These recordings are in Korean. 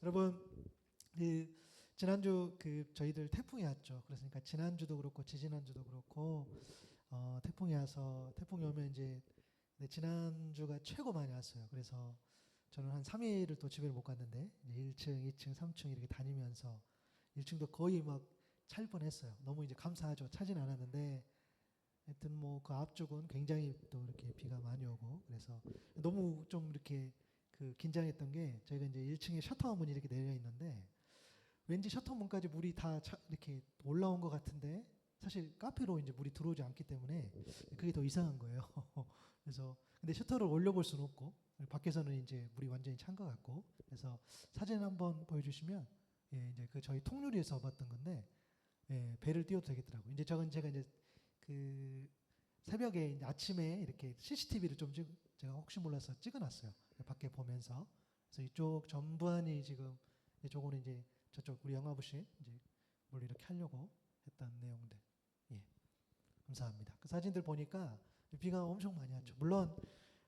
여러분, 그 지난주 저희들 태풍이 왔죠. 그러니까 지난주도 그렇고 지지난주도 그렇고 태풍이 와서 태풍이 오면 이제 지난주가 최고 많이 왔어요. 그래서 저는 한 3일을 또 집에를 못 갔는데 이제 1층, 2층, 3층 이렇게 다니면서 1층도 거의 막 찰 뻔했어요. 너무 이제 감사하죠. 차진 않았는데 하여튼 뭐 그 앞쪽은 굉장히 또 이렇게 비가 많이 오고 그래서 너무 좀 이렇게 긴장했던 게 저희가 이제 1층에 셔터 문이 이렇게 내려 있는데 왠지 셔터 문까지 물이 다 이렇게 올라온 것 같은데 사실 카페로 이제 물이 들어오지 않기 때문에 그게 더 이상한 거예요. 그래서 근데 셔터를 올려볼 수는 없고 밖에서는 이제 물이 완전히 찬 것 같고 그래서 사진 한번 보여주시면 예, 이제 저희 통유리에서 봤던 건데 예, 배를 띄워도 되겠더라고요. 이제 제가 이제 새벽에 이제 아침에 이렇게 CCTV를 좀 제가 혹시 몰라서 찍어놨어요. 밖에 보면서 그래서 이쪽 전부안이 지금 이쪽으로 이제 저쪽 우리 영화부실 이제 뭘 이렇게 하려고 했던 내용들. 예, 감사합니다. 그 사진들 보니까 비가 엄청 많이 왔죠. 물론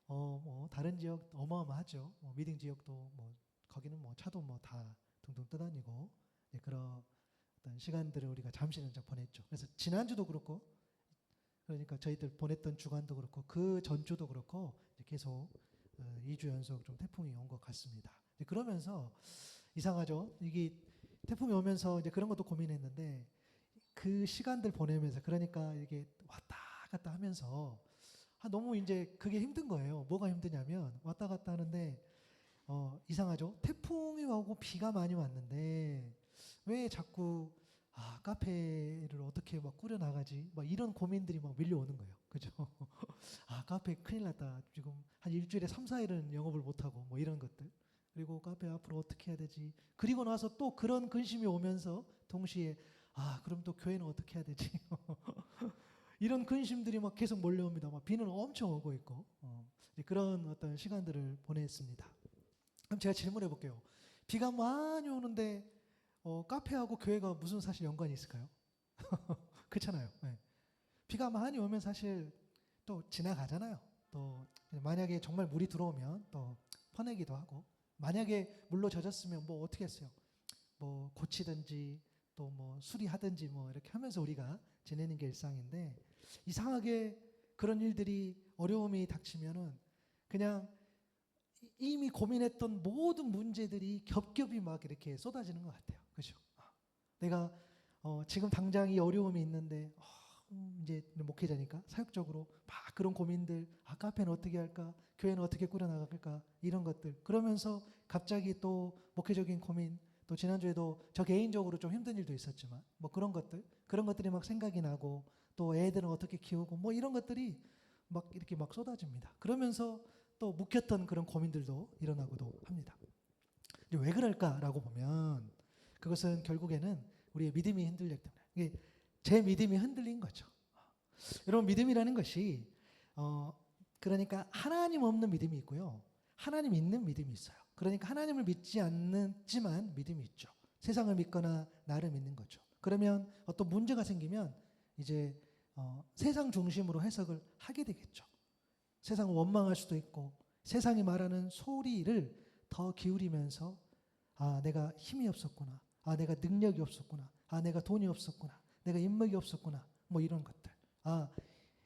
뭐 다른 지역 어마어마하죠. 뭐 미딩 지역도 뭐 거기는 뭐 차도 뭐 다 둥둥 떠다니고 그런 어떤 시간들을 우리가 잠시는 보냈죠. 그래서 지난주도 그렇고 그러니까 저희들 보냈던 주간도 그렇고 그 전주도 그렇고 계속 2주 연속 좀 태풍이 온 것 같습니다. 그러면서 이상하죠. 이게 태풍이 오면서 이제 그런 것도 고민했는데 그 시간들 보내면서 그러니까 이게 왔다 갔다 하면서 너무 이제 그게 힘든 거예요. 뭐가 힘드냐면 왔다 갔다 하는데 이상하죠. 태풍이 오고 비가 많이 왔는데 왜 자꾸 카페를 어떻게 막 꾸려나가지? 막 이런 고민들이 막 밀려오는 거예요. 그죠? 카페 큰일 났다. 지금 한 일주일에 3, 4일은 영업을 못하고 뭐 이런 것들. 그리고 카페 앞으로 어떻게 해야 되지? 그리고 나서 또 그런 근심이 오면서 동시에 그럼 또 교회는 어떻게 해야 되지? 이런 근심들이 막 계속 몰려옵니다. 막 비는 엄청 오고 있고 그런 어떤 시간들을 보냈습니다. 그럼 제가 질문해 볼게요. 비가 많이 오는데 카페하고 교회가 무슨 사실 연관이 있을까요? 그렇잖아요. 네. 비가 많이 오면 사실 또 지나가잖아요. 또 만약에 정말 물이 들어오면 또 퍼내기도 하고 만약에 물로 젖었으면 뭐 어떻게 했어요? 뭐 고치든지 또 뭐 수리하든지 뭐 이렇게 하면서 우리가 지내는 게 일상인데 이상하게 그런 일들이 어려움이 닥치면은 그냥 이미 고민했던 모든 문제들이 겹겹이 막 이렇게 쏟아지는 것 같아요. 그죠? 내가 지금 당장 이 어려움이 있는데 이제 목회자니까 사역적으로 막 그런 고민들 카페는 어떻게 할까 교회는 어떻게 꾸려나갈까 이런 것들 그러면서 갑자기 또 목회적인 고민 또 지난주에도 저 개인적으로 좀 힘든 일도 있었지만 뭐 그런 것들이 막 생각이 나고 또 애들은 어떻게 키우고 뭐 이런 것들이 막 이렇게 막 쏟아집니다. 그러면서 또 묵혔던 그런 고민들도 일어나고도 합니다. 왜 그럴까라고 보면 그것은 결국에는 우리의 믿음이 흔들렸기 때문에 이게 제 믿음이 흔들린 거죠. 여러분 믿음이라는 것이 그러니까 하나님 없는 믿음이 있고요. 하나님 있는 믿음이 있어요. 그러니까 하나님을 믿지 않지만 믿음이 있죠. 세상을 믿거나 나를 믿는 거죠. 그러면 어떤 문제가 생기면 이제 세상 중심으로 해석을 하게 되겠죠. 세상을 원망할 수도 있고 세상이 말하는 소리를 더 기울이면서 내가 힘이 없었구나. 내가 능력이 없었구나. 내가 돈이 없었구나. 내가 인맥이 없었구나. 뭐 이런 것들.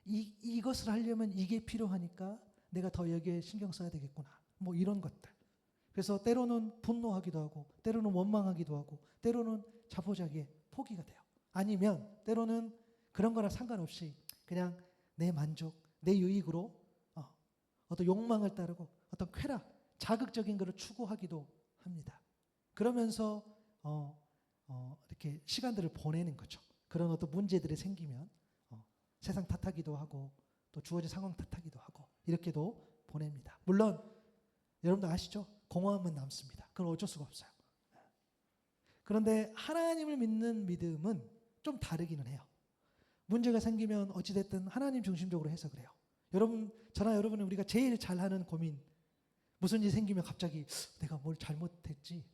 이것을 하려면 이게 필요하니까 내가 더 여기에 신경 써야 되겠구나. 뭐 이런 것들. 그래서 때로는 분노하기도 하고 때로는 원망하기도 하고 때로는 자포자기에 포기가 돼요. 아니면 때로는 그런 거랑 상관없이 그냥 내 만족, 내 유익으로 어떤 욕망을 따르고 어떤 쾌락, 자극적인 것을 추구하기도 합니다. 그러면서 이렇게 시간들을 보내는 거죠. 그런 어떤 문제들이 생기면 세상 탓하기도 하고 또 주어진 상황 탓하기도 하고 이렇게도 보냅니다. 물론 여러분도 아시죠? 공허함은 남습니다. 그건 어쩔 수가 없어요. 그런데 하나님을 믿는 믿음은 좀 다르기는 해요. 문제가 생기면 어찌됐든 하나님 중심적으로 해석을 해요. 여러분, 저나 여러분은 우리가 제일 잘하는 고민 무슨 일이 생기면 갑자기 내가 뭘 잘못했지?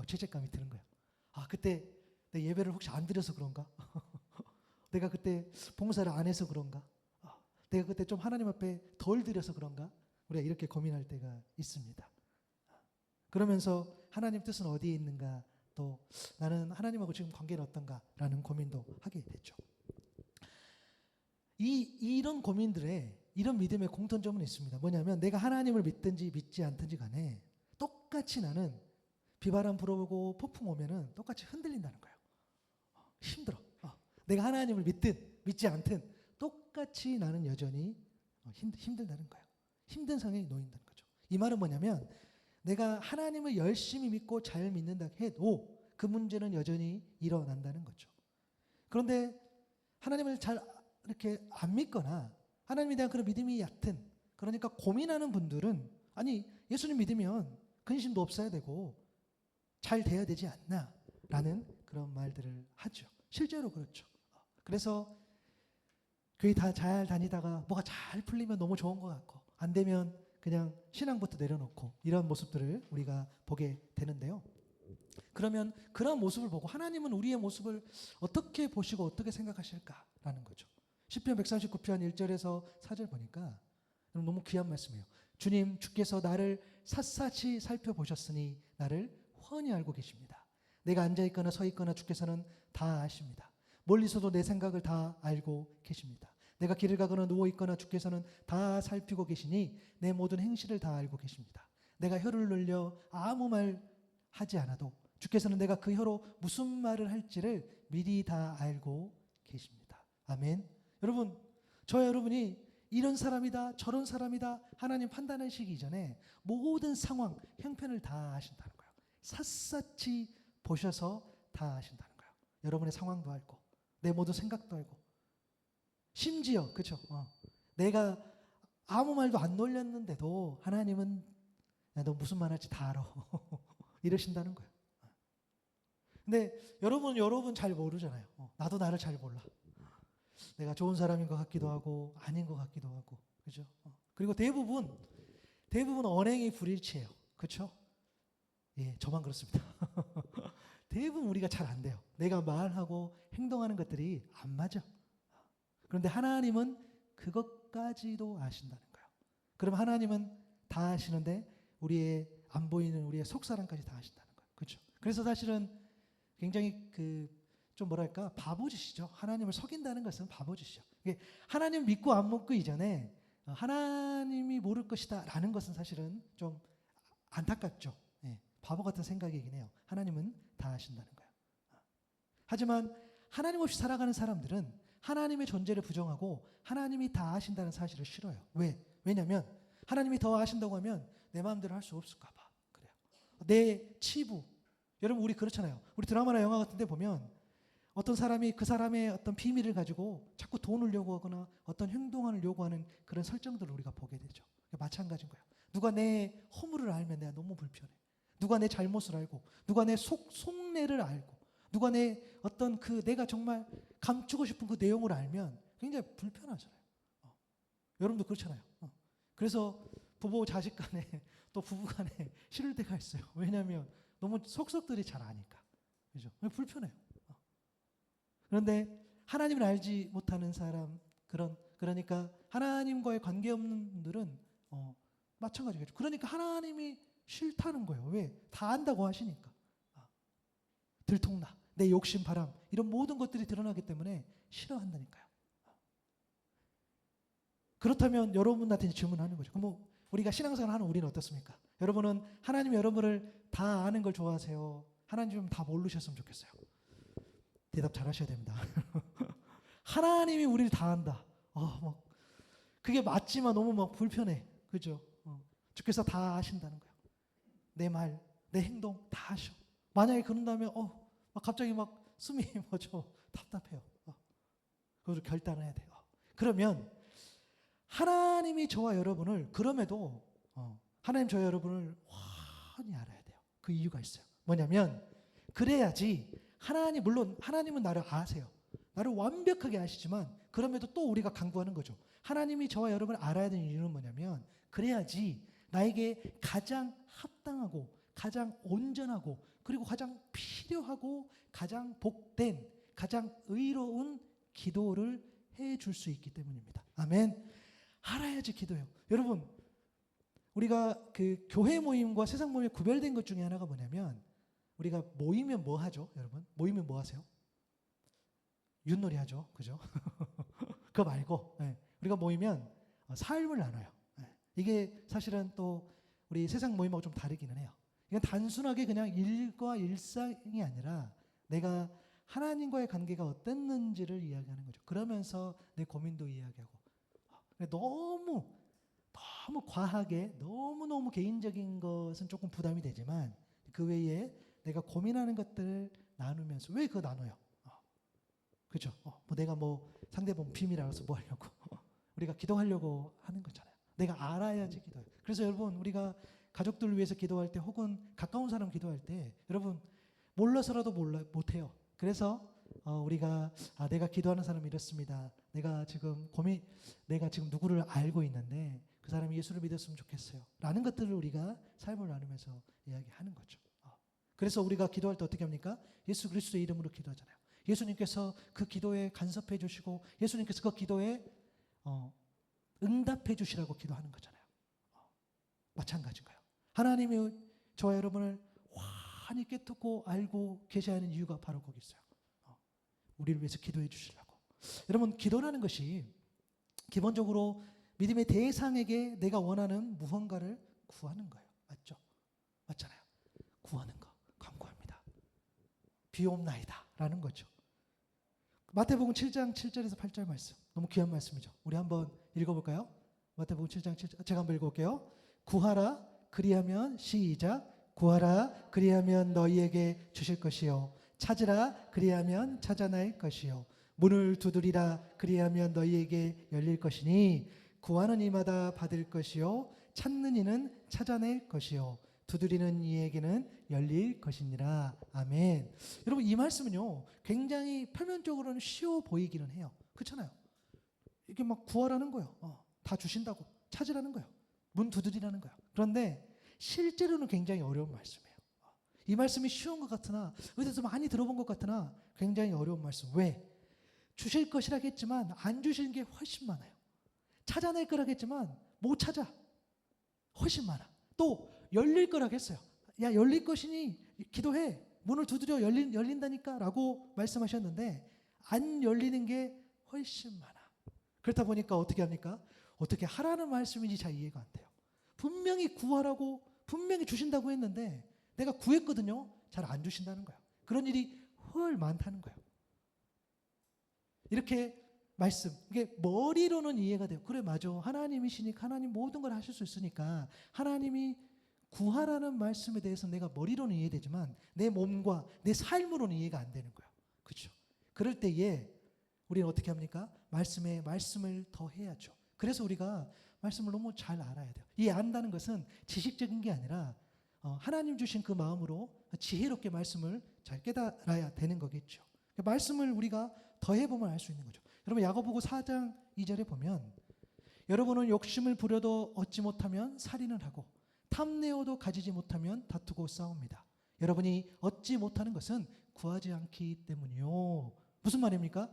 죄책감이 드는 거예요. 그때 내 예배를 혹시 안 드려서 그런가? 내가 그때 봉사를 안 해서 그런가? 내가 그때 좀 하나님 앞에 덜 드려서 그런가? 우리가 이렇게 고민할 때가 있습니다. 그러면서 하나님 뜻은 어디에 있는가, 또 나는 하나님하고 지금 관계는 어떤가라는 고민도 하게 되죠. 이런 고민들에 이런 믿음의 공통점은 있습니다. 뭐냐면 내가 하나님을 믿든지 믿지 않든지 간에 똑같이 나는 비바람 불어오고 폭풍 오면은 똑같이 흔들린다는 거예요. 힘들어. 내가 하나님을 믿든 믿지 않든 똑같이 나는 여전히 힘들다는 거예요. 힘든 상황에 놓인다는 거죠. 이 말은 뭐냐면 내가 하나님을 열심히 믿고 잘 믿는다 해도 그 문제는 여전히 일어난다는 거죠. 그런데 하나님을 잘 이렇게 안 믿거나 하나님에 대한 그런 믿음이 얕은, 그러니까 고민하는 분들은 아니 예수님 믿으면 근심도 없어야 되고 잘 돼야 되지 않나 라는 그런 말들을 하죠. 실제로 그렇죠. 그래서 교회 다 잘 다니다가 뭐가 잘 풀리면 너무 좋은 것 같고 안 되면 그냥 신앙부터 내려놓고 이런 모습들을 우리가 보게 되는데요. 그러면 그런 모습을 보고 하나님은 우리의 모습을 어떻게 보시고 어떻게 생각하실까라는 거죠. 시편 139편 1절에서 4절 보니까 너무 귀한 말씀이에요. 주님, 주께서 나를 샅샅이 살펴보셨으니 나를 훤히 알고 계십니다. 내가 앉아있거나 서있거나 주께서는 다 아십니다. 멀리서도 내 생각을 다 알고 계십니다. 내가 길을 가거나 누워있거나 주께서는 다 살피고 계시니 내 모든 행실을 다 알고 계십니다. 내가 혀를 늘려 아무 말 하지 않아도 주께서는 내가 그 혀로 무슨 말을 할지를 미리 다 알고 계십니다. 아멘. 여러분, 저와 여러분이 이런 사람이다 저런 사람이다 하나님 판단하시기 이전에 모든 상황 형편을 다 아신다는 거예요. 샅샅이 보셔서 다 아신다는 거예요. 여러분의 상황도 알고 내 모든 생각도 알고 심지어 그렇죠. 내가 아무 말도 안 놀렸는데도 하나님은 야, 너 무슨 말 할지 다 알아. 이러신다는 거예요. 근데 여러분 잘 모르잖아요. 나도 나를 잘 몰라. 내가 좋은 사람인 것 같기도 하고 아닌 것 같기도 하고 그죠? 그리고 대부분 언행이 불일치해요. 그렇죠? 예, 저만 그렇습니다. 대부분 우리가 잘 안 돼요. 내가 말하고 행동하는 것들이 안 맞아. 그런데 하나님은 그것까지도 아신다는 거예요. 그럼 하나님은 다 아시는데 우리의 안 보이는 우리의 속사람까지 다 아신다는 거예요. 그렇죠? 그래서 사실은 굉장히 좀 뭐랄까 바보짓이죠. 하나님을 속인다는 것은 바보짓이죠. 하나님 믿고 안 믿고 이전에 하나님이 모를 것이다 라는 것은 사실은 좀 안타깝죠. 예, 바보 같은 생각이긴 해요. 하나님은 다 아신다는 거예요. 하지만 하나님 없이 살아가는 사람들은 하나님의 존재를 부정하고 하나님이 다 아신다는 사실을 싫어요. 왜냐하면 하나님이 더 아신다고 하면 내 마음대로 할 수 없을까 봐 그래요. 내 치부, 여러분 우리 그렇잖아요. 우리 드라마나 영화 같은 데 보면 어떤 사람이 그 사람의 어떤 비밀을 가지고 자꾸 돈을 요구하거나 어떤 행동을 요구하는 그런 설정들을 우리가 보게 되죠. 마찬가지인 거예요. 누가 내 허물을 알면 내가 너무 불편해. 누가 내 잘못을 알고 누가 내 속내를 알고 누가 내 어떤 내가 정말 감추고 싶은 그 내용을 알면 굉장히 불편하잖아요. 여러분도 그렇잖아요. 그래서 부부 자식 간에 또 부부 간에 싫을 때가 있어요. 왜냐하면 너무 속속들이 잘 아니까. 그죠? 불편해요. 그런데 하나님을 알지 못하는 사람, 그러니까 하나님과의 관계 없는 분들은 마찬가지겠죠. 그러니까 하나님이 싫다는 거예요. 왜? 다 안다고 하시니까. 들통나, 내 욕심, 바람 이런 모든 것들이 드러나기 때문에 싫어한다니까요. 그렇다면 여러분한테 질문하는 거죠. 그럼 우리가 신앙생활 하는 우리는 어떻습니까? 여러분은 하나님이 여러분을 다 아는 걸 좋아하세요? 하나님 좀 다 모르셨으면 좋겠어요? 대답 잘 하셔야 됩니다. 하나님이 우리를 다 안다. 그게 맞지만 너무 막 불편해. 그죠? 주께서 다 아신다는 거예요. 내 말, 내 행동 다 아셔. 만약에 그런다면 막 갑자기 막 숨이 멎어. 답답해요. 그걸 결단을 해야 돼요. 그러면 하나님이 저와 여러분을 그럼에도 하나님 저와 여러분을 훤히 알아야 돼요. 그 이유가 있어요. 뭐냐면 그래야지 물론 하나님은 나를 아세요. 나를 완벽하게 아시지만 그럼에도 또 우리가 강구하는 거죠. 하나님이 저와 여러분을 알아야 되는 이유는 뭐냐면 그래야지 나에게 가장 합당하고 가장 온전하고 그리고 가장 필요하고 가장 복된 가장 의로운 기도를 해줄 수 있기 때문입니다. 아멘. 알아야지 기도해요. 여러분 우리가 그 교회 모임과 세상 모임에 구별된 것 중에 하나가 뭐냐면 우리가 모이면 뭐 하죠, 여러분? 모이면 뭐 하세요? 윷놀이 하죠, 그죠? 그거 말고 우리가 모이면 삶을 나눠요. 이게 사실은 또 우리 세상 모임하고 좀 다르기는 해요. 이건 단순하게 그냥 일과 일상이 아니라 내가 하나님과의 관계가 어땠는지를 이야기하는 거죠. 그러면서 내 고민도 이야기하고. 너무 과하게 너무너무 개인적인 것은 조금 부담이 되지만 그 외에 내가 고민하는 것들을 나누면서 왜 그거 나눠요? 그죠? 뭐 내가 뭐 상대방 비밀 알아서 뭐 하려고 우리가 기도하려고 하는 거잖아요. 내가 알아야지 기도해요. 그래서 여러분 우리가 가족들을 위해서 기도할 때 혹은 가까운 사람 기도할 때 여러분 몰라서라도 못해요. 그래서 우리가 내가 기도하는 사람이 이렇습니다. 내가 지금 누구를 알고 있는데 그 사람이 예수를 믿었으면 좋겠어요. 라는 것들을 우리가 삶을 나누면서 이야기하는 거죠. 그래서 우리가 기도할 때 어떻게 합니까? 예수 그리스도의 이름으로 기도하잖아요. 예수님께서 그 기도에 간섭해 주시고 예수님께서 그 기도에 응답해 주시라고 기도하는 거잖아요. 마찬가지인 거예요. 하나님이 저와 여러분을 환히 깨닫고 알고 계셔야 하는 이유가 바로 거기 있어요. 우리를 위해서 기도해 주시려고. 여러분 기도라는 것이 기본적으로 믿음의 대상에게 내가 원하는 무언가를 구하는 거예요. 맞죠? 맞잖아요. 구하는 거. 간구합니다. 비옵나이다 라는 거죠. 마태복음 7장 7절에서 8절 말씀. 너무 귀한 말씀이죠. 우리 한번 읽어볼까요? 마태복음 7장 7절. 제가 한번 읽어볼게요. 구하라 그리하면 시작. 구하라 그리하면 너희에게 주실 것이요. 찾으라 그리하면 찾아낼 것이요. 문을 두드리라 그리하면 너희에게 열릴 것이니 구하는 이마다 받을 것이요. 찾는 이는 찾아낼 것이요. 두드리는 이에게는 열릴 것이니라. 아멘. 여러분 이 말씀은요 굉장히 표면적으로는 쉬워 보이기는 해요. 그렇잖아요. 이게 막 구하라는 거예요. 다 주신다고. 찾으라는 거예요. 문 두드리라는 거예요. 그런데 실제로는 굉장히 어려운 말씀이에요. 이 말씀이 쉬운 것 같으나 어디서 많이 들어본 것 같으나 굉장히 어려운 말씀. 왜? 주실 것이라겠지만 안 주시는 게 훨씬 많아요. 찾아낼 거라겠지만 못 찾아. 훨씬 많아. 또 열릴 거라겠어요. 야 열릴 것이니 기도해. 문을 두드려 열린다니까 라고 말씀하셨는데 안 열리는 게 훨씬 많아. 그렇다 보니까 어떻게 합니까? 어떻게 하라는 말씀인지 잘 이해가 안 돼요. 분명히 구하라고 분명히 주신다고 했는데 내가 구했거든요. 잘 안 주신다는 거예요. 그런 일이 훨 많다는 거예요. 이렇게 말씀 이게 머리로는 이해가 돼요. 그래 맞아. 하나님이시니까 하나님 모든 걸 하실 수 있으니까 하나님이 구하라는 말씀에 대해서 내가 머리로는 이해되지만 내 몸과 내 삶으로는 이해가 안 되는 거예요. 그렇죠? 그럴 때에 우리는 어떻게 합니까? 말씀에 말씀을 더해야죠. 그래서 우리가 말씀을 너무 잘 알아야 돼요. 이 안다는 것은 지식적인 게 아니라 하나님 주신 그 마음으로 지혜롭게 말씀을 잘 깨달아야 되는 거겠죠. 말씀을 우리가 더해보면 알 수 있는 거죠. 여러분 야고보서 4장 2절에 보면 여러분은 욕심을 부려도 얻지 못하면 살인을 하고 탐내어도 가지지 못하면 다투고 싸웁니다. 여러분이 얻지 못하는 것은 구하지 않기 때문이요. 무슨 말입니까?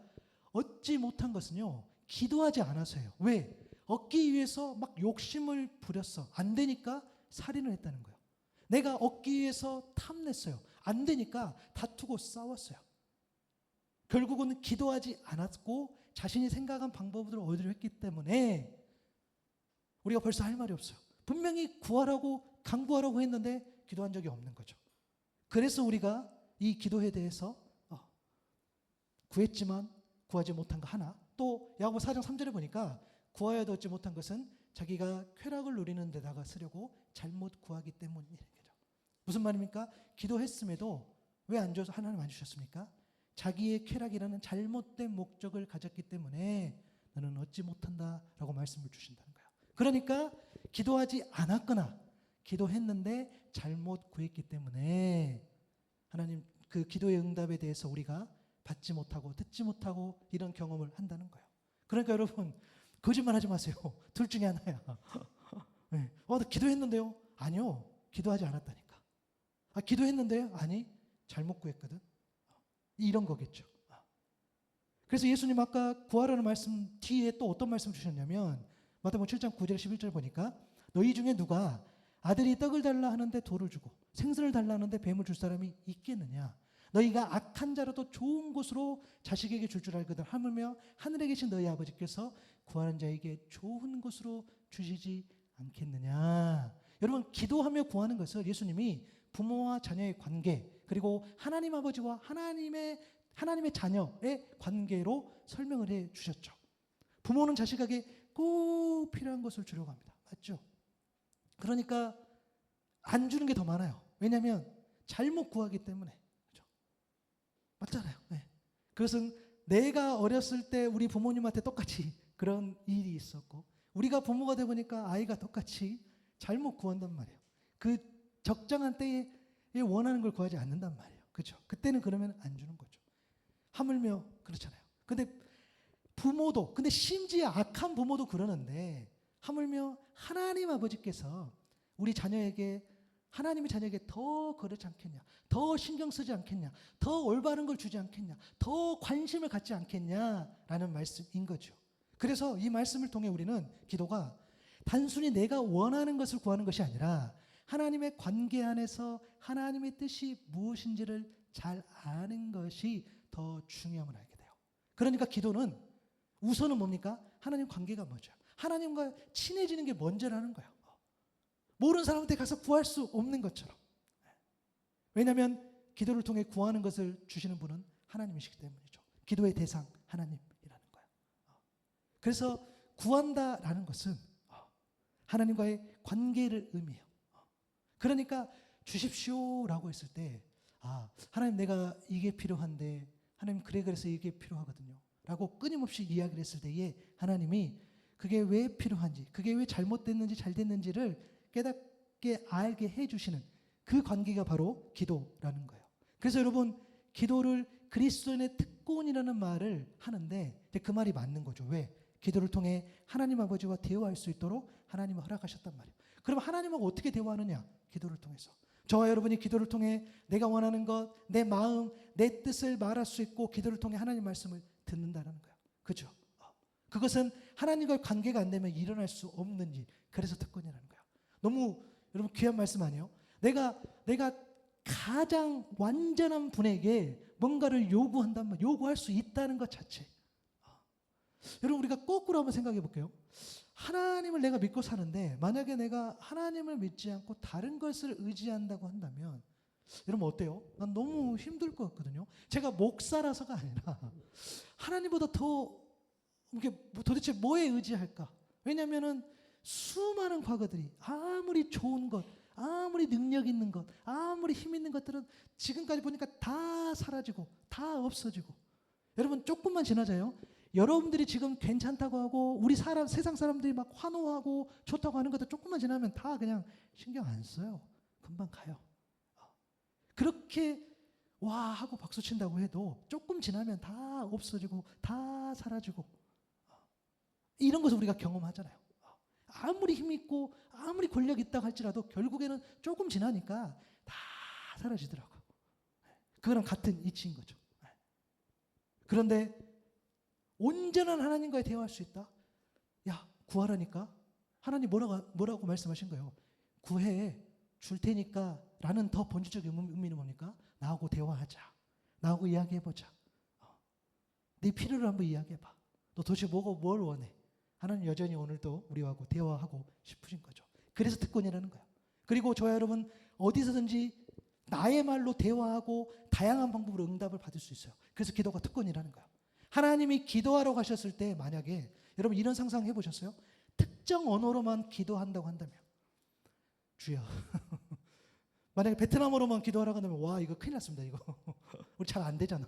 얻지 못한 것은요. 기도하지 않아서예요. 왜? 얻기 위해서 막 욕심을 부렸어. 안 되니까 살인을 했다는 거예요. 내가 얻기 위해서 탐냈어요. 안 되니까 다투고 싸웠어요. 결국은 기도하지 않았고 자신이 생각한 방법으로 얻으려 했기 때문에 우리가 벌써 할 말이 없어요. 분명히 구하라고 간구하라고 했는데 기도한 적이 없는 거죠. 그래서 우리가 이 기도에 대해서 구했지만 구하지 못한 거 하나, 또 야고보 4장 3절에 보니까 구하여도 얻지 못한 것은 자기가 쾌락을 누리는 데다가 쓰려고 잘못 구하기 때문이라는 거죠. 무슨 말입니까? 기도했음에도 왜 안 줘서 하나님 안 주셨습니까? 자기의 쾌락이라는 잘못된 목적을 가졌기 때문에 너는 얻지 못한다라고 말씀을 주신다는 거예요. 그러니까 기도하지 않았거나 기도했는데 잘못 구했기 때문에 하나님 그 기도의 응답에 대해서 우리가 받지 못하고 듣지 못하고 이런 경험을 한다는 거예요. 그러니까 여러분 거짓말하지 마세요. 둘 중에 하나야. 네. 나 기도했는데요? 아니요. 기도하지 않았다니까. 기도했는데요? 아니 잘못 구했거든. 이런 거겠죠. 그래서 예수님 아까 구하라는 말씀 뒤에 또 어떤 말씀 주셨냐면 마태복음 7장 9절 11절 보니까 너희 중에 누가 아들이 떡을 달라 하는데 돌을 주고 생선을 달라 하는데 뱀을 줄 사람이 있겠느냐? 너희가 악한 자라도 좋은 곳으로 자식에게 줄 알거든. 하물며 하늘에 계신 너희 아버지께서 구하는 자에게 좋은 곳으로 주시지 않겠느냐? 여러분, 기도하며 구하는 것을 예수님이 부모와 자녀의 관계, 그리고 하나님 아버지와 하나님의 자녀의 관계로 설명을 해 주셨죠. 부모는 자식에게 꼭 필요한 것을 주려고 합니다. 맞죠? 그러니까 안 주는 게 더 많아요. 왜냐하면 잘못 구하기 때문에. 그렇죠? 맞잖아요. 네. 그것은 내가 어렸을 때 우리 부모님한테 똑같이 그런 일이 있었고, 우리가 부모가 돼 보니까 아이가 똑같이 잘못 구한단 말이에요. 그 적정한 때에 원하는 걸 구하지 않는단 말이에요. 그렇죠? 그때는 그러면 안 주는 거죠. 하물며 그렇잖아요. 근데 부모도, 근데 심지어 악한 부모도 그러는데, 하물며 하나님 아버지께서 우리 자녀에게, 하나님의 자녀에게 더 그렇지 않겠냐, 더 신경 쓰지 않겠냐, 더 올바른 걸 주지 않겠냐, 더 관심을 갖지 않겠냐라는 말씀인 거죠. 그래서 이 말씀을 통해 우리는 기도가 단순히 내가 원하는 것을 구하는 것이 아니라 하나님의 관계 안에서 하나님의 뜻이 무엇인지를 잘 아는 것이 더 중요함을 알게 돼요. 그러니까 기도는 우선은 뭡니까? 하나님 관계가 뭐죠? 하나님과 친해지는 게 먼저라는 거예요. 모르는 사람한테 가서 구할 수 없는 것처럼. 왜냐하면 기도를 통해 구하는 것을 주시는 분은 하나님이시기 때문이죠. 기도의 대상 하나님이라는 거예요. 그래서 구한다라는 것은 하나님과의 관계를 의미해요. 그러니까 주십시오라고 했을 때, 하나님 내가 이게 필요한데, 하나님 그래서 이게 필요하거든요 라고 끊임없이 이야기를 했을 때에 하나님이 그게 왜 필요한지, 그게 왜 잘못됐는지 잘됐는지를 깨닫게 알게 해주시는 그 관계가 바로 기도라는 거예요. 그래서 여러분, 기도를 그리스도인의 특권이라는 말을 하는데 그 말이 맞는 거죠. 왜? 기도를 통해 하나님 아버지와 대화할 수 있도록 하나님이 허락하셨단 말이에요. 그럼 하나님하고 어떻게 대화하느냐? 기도를 통해서. 저와 여러분이 기도를 통해 내가 원하는 것, 내 마음, 내 뜻을 말할 수 있고, 기도를 통해 하나님 말씀을 듣는다는 거예요. 그죠? 그것은 하나님과의 관계가 안 되면 일어날 수 없는 일. 그래서 특권이라는 거예요. 너무 여러분 귀한 말씀 아니에요? 내가 가장 완전한 분에게 뭔가를 요구한다면 요구할 수 있다는 것 자체. 여러분, 우리가 거꾸로 한번 생각해 볼게요. 하나님을 내가 믿고 사는데 만약에 내가 하나님을 믿지 않고 다른 것을 의지한다고 한다면 여러분 어때요? 난 너무 힘들 것 같거든요. 제가 목사라서가 아니라 하나님보다 더 이게 도대체 뭐에 의지할까? 왜냐하면은 수많은 과거들이 아무리 좋은 것, 아무리 능력 있는 것, 아무리 힘 있는 것들은 지금까지 보니까 다 사라지고 다 없어지고, 여러분 조금만 지나자요. 여러분들이 지금 괜찮다고 하고 세상 사람들이 막 환호하고 좋다고 하는 것도 조금만 지나면 다 그냥 신경 안 써요. 금방 가요. 그렇게 와 하고 박수 친다고 해도 조금 지나면 다 없어지고 다 사라지고, 이런 것을 우리가 경험하잖아요. 아무리 힘 있고 아무리 권력 있다고 할지라도 결국에는 조금 지나니까 다 사라지더라고요. 그거랑 같은 이치인 거죠. 그런데 온전한 하나님과의 대화할 수 있다? 야, 구하라니까? 하나님 뭐라고 말씀하신 거예요? 구해 줄 테니까 라는 더 본질적인 의미는 뭡니까? 나하고 대화하자. 나하고 이야기해보자. 네 필요를 한번 이야기해봐. 너 도대체 뭘 원해? 하나님 여전히 오늘도 우리하고 대화하고 싶으신 거죠. 그래서 특권이라는 거예요. 그리고 저와 여러분 어디서든지 나의 말로 대화하고 다양한 방법으로 응답을 받을 수 있어요. 그래서 기도가 특권이라는 거예요. 하나님이 기도하러 가셨을 때 만약에 여러분 이런 상상 해보셨어요? 특정 언어로만 기도한다고 한다면, 주여 만약에 베트남어로만 기도하라고 한다면 와 이거 큰일 났습니다. 이거 우리 잘 안 되잖아.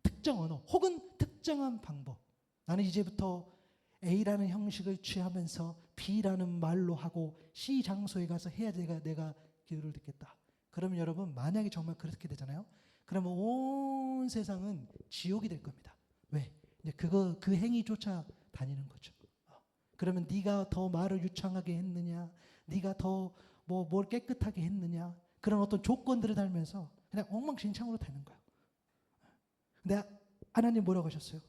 특정 언어 혹은 특정한 방법, 나는 이제부터 A라는 형식을 취하면서 B라는 말로 하고 C 장소에 가서 해야 내가 기도를 듣겠다. 그러면 여러분 만약에 정말 그렇게 되잖아요. 그러면 온 세상은 지옥이 될 겁니다. 왜? 이제 그 행위 쫓아 다니는 거죠. 그러면 네가 더 말을 유창하게 했느냐, 네가 더 뭘 깨끗하게 했느냐, 그런 어떤 조건들을 달면서 그냥 엉망진창으로 되는 거예요. 근데 하나님 뭐라고 하셨어요?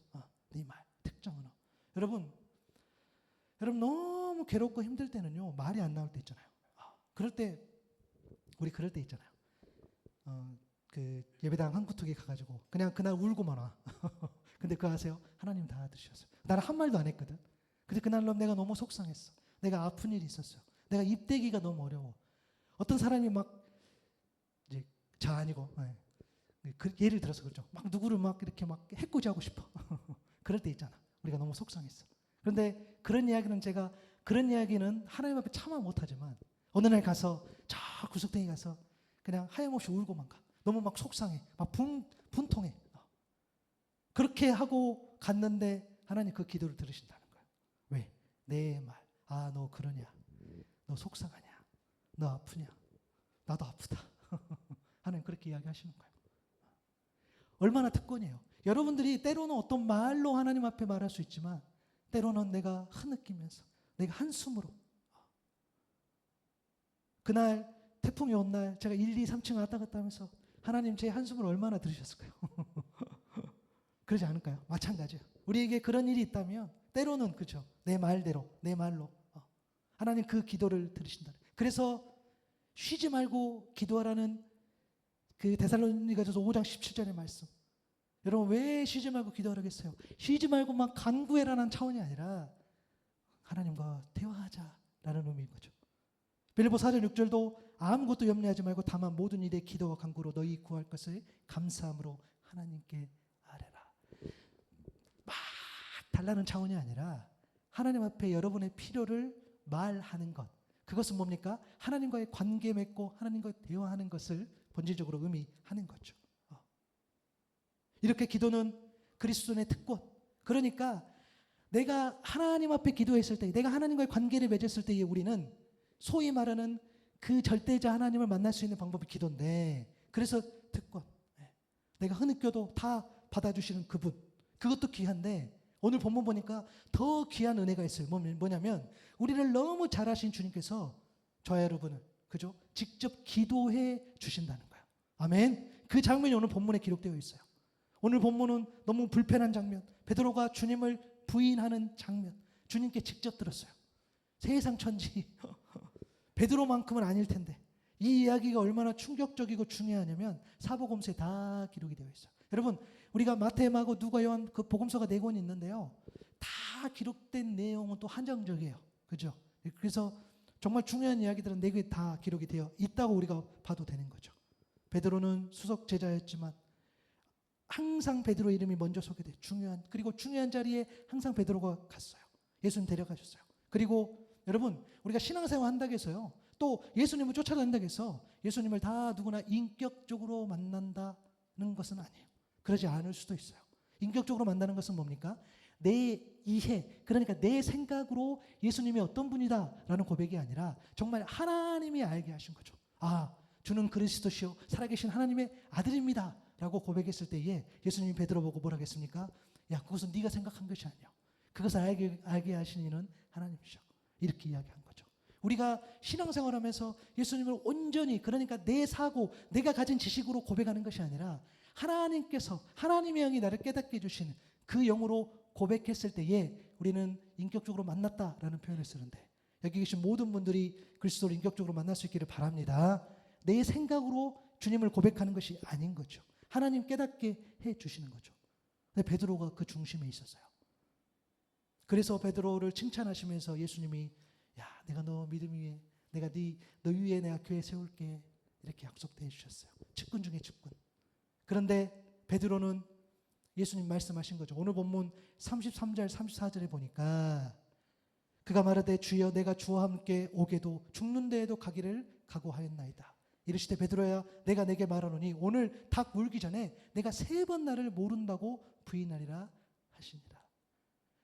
네 말, 특정 언어. 여러분 여러분 너무 괴롭고 힘들 때는요 말이 안 나올 때 있잖아요. 그럴 때 우리 그럴 때 있잖아요. 그 예배당 한구석에 가가지고 그냥 그날 울고만 와. 근데 그거 아세요? 하나님 다 들으셨어요. 나는 한 말도 안 했거든. 근데 그날로 내가 너무 속상했어. 내가 아픈 일이 있었어요. 내가 입대기가 너무 어려워. 어떤 사람이 막 이제 저 아니고 예를 들어서 그렇죠. 막 누구를 막 이렇게 막 해코지하고 싶어. 그럴 때 있잖아. 우리가 너무 속상했어. 그런데 그런 이야기는 하나님 앞에 참아 못하지만 어느 날 가서 저 구석탱이 가서 그냥 하염없이 울고만 가. 너무 막 속상해. 막 분통해. 그렇게 하고 갔는데 하나님 그 기도를 들으신다는 거예요. 왜? 내 말. 너 그러냐? 너 속상하냐? 너 아프냐? 나도 아프다. 하나님 그렇게 이야기하시는 거예요. 얼마나 특권이에요. 여러분들이 때로는 어떤 말로 하나님 앞에 말할 수 있지만 때로는 내가 흐느끼면서 내가 한숨으로 그날 태풍이 온 날 제가 1, 2, 3층 왔다 갔다 하면서 하나님 제 한숨을 얼마나 들으셨을까요? 그러지 않을까요? 마찬가지예요. 우리에게 그런 일이 있다면 때로는 그죠. 내 말대로 내 말로 하나님 그 기도를 들으신다. 그래서 쉬지 말고 기도하라는 그 데살로니가전서 5장 17절의 말씀. 여러분 왜 쉬지 말고 기도하라겠어요? 쉬지 말고 막 간구해라는 차원이 아니라 하나님과 대화하자라는 의미인 거죠. 빌립보 4절 6절도 아무것도 염려하지 말고 다만 모든 일에 기도와 간구로 너희 구할 것을 감사함으로 하나님께 아뢰라. 막 달라는 차원이 아니라 하나님 앞에 여러분의 필요를 말하는 것. 그것은 뭡니까? 하나님과의 관계 맺고 하나님과 대화하는 것을 본질적으로 의미하는 거죠. 이렇게 기도는 그리스도인의 특권. 그러니까 내가 하나님 앞에 기도했을 때, 내가 하나님과의 관계를 맺었을 때에 우리는 소위 말하는 그 절대자 하나님을 만날 수 있는 방법이 기도인데, 그래서 특권. 내가 흐느껴도 다 받아주시는 그분. 그것도 귀한데 오늘 본문 보니까 더 귀한 은혜가 있어요. 뭐냐면 우리를 너무 잘하신 주님께서 저와 여러분을 그죠? 직접 기도해 주신다는 거예요. 아멘. 그 장면이 오늘 본문에 기록되어 있어요. 오늘 본문은 너무 불편한 장면. 베드로가 주님을 부인하는 장면. 주님께 직접 들었어요. 세상 천지 베드로만큼은 아닐 텐데 이 이야기가 얼마나 충격적이고 중요하냐면 사복음서에 다 기록이 되어 있어요. 여러분 우리가 마태, 마고, 누가, 요한 그 복음서가 4권이 있는데요. 다 기록된 내용은 또 한정적이에요. 그죠? 그래서 정말 중요한 이야기들은 4개 다 기록이 되어 있다고 우리가 봐도 되는 거죠. 베드로는 수석 제자였지만 항상 베드로 이름이 먼저 소개돼. 그리고 중요한 자리에 항상 베드로가 갔어요. 예수님 데려가셨어요. 그리고 여러분 우리가 신앙생활 한다고 해서요. 또 예수님을 쫓아다닌다고 해서 예수님을 다 누구나 인격적으로 만난다는 것은 아니에요. 그러지 않을 수도 있어요. 인격적으로 만나는 것은 뭡니까? 내 이해, 그러니까 내 생각으로 예수님이 어떤 분이다라는 고백이 아니라 정말 하나님이 알게 하신 거죠. 주는 그리스도시요 살아계신 하나님의 아들입니다 라고 고백했을 때에 예수님이 베드로 보고 뭐라 했습니까? 야, 그것은 네가 생각한 것이 아니야. 그것을 알게 하신 이는 하나님이셔. 이렇게 이야기한 거죠. 우리가 신앙생활하면서 예수님을 온전히, 그러니까 내 사고, 내가 가진 지식으로 고백하는 것이 아니라 하나님께서, 하나님의 영이 나를 깨닫게 해주시는 그 영으로 고백했을 때에 우리는 인격적으로 만났다라는 표현을 쓰는데, 여기 계신 모든 분들이 그리스도를 인격적으로 만날 수 있기를 바랍니다. 내 생각으로 주님을 고백하는 것이 아닌 거죠. 하나님 깨닫게 해주시는 거죠. 근데 베드로가 그 중심에 있었어요. 그래서 베드로를 칭찬하시면서 예수님이 야, 내가 너 믿음 위에, 내가 너 위에 내가 교회 세울게, 이렇게 약속해 주셨어요. 측근 중에 측근. 그런데 베드로는 예수님 말씀하신 거죠. 오늘 본문 33절 34절에 보니까 그가 말하되 주여 내가 주와 함께 오게도 죽는 데에도 가기를 각오하였나이다. 이르시되 베드로야 내가 내게 말하노니 오늘 닭 물기 전에 내가 3번 나를 모른다고 부인하리라 하시니라.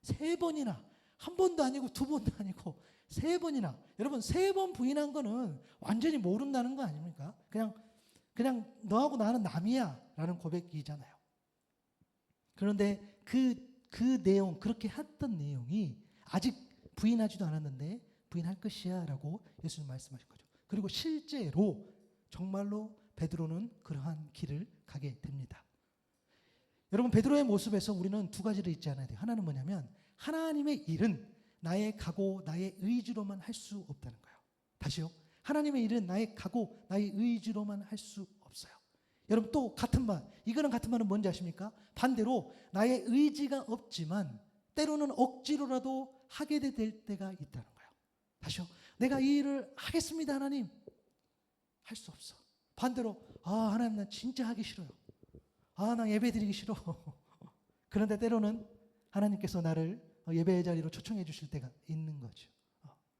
3번이나, 한 번도 아니고 2번도 아니고 3번이나. 여러분 3번 부인한 거는 완전히 모른다는 거 아닙니까? 그냥 너하고 나는 남이야 라는 고백이잖아요. 그런데 그 내용, 그렇게 했던 내용이 아직 부인하지도 않았는데 부인할 것이야 라고 예수님 말씀하신 거죠. 그리고 실제로 정말로 베드로는 그러한 길을 가게 됩니다. 여러분 베드로의 모습에서 우리는 2가지를 잊지 않아야 돼요. 하나는 뭐냐면 하나님의 일은 나의 각오, 나의 의지로만 할 수 없다는 거예요. 다시요. 하나님의 일은 나의 각오, 나의 의지로만 할 수 없어요. 여러분 또 같은 말, 이거랑 같은 말은 뭔지 아십니까? 반대로 나의 의지가 없지만 때로는 억지로라도 하게 될 때가 있다는 거예요. 다시요. 내가 이 일을 하겠습니다, 하나님. 할 수 없어. 반대로 하나님 난 진짜 하기 싫어요. 나 예배 드리기 싫어. 그런데 때로는 하나님께서 나를 예배의 자리로 초청해 주실 때가 있는 거죠.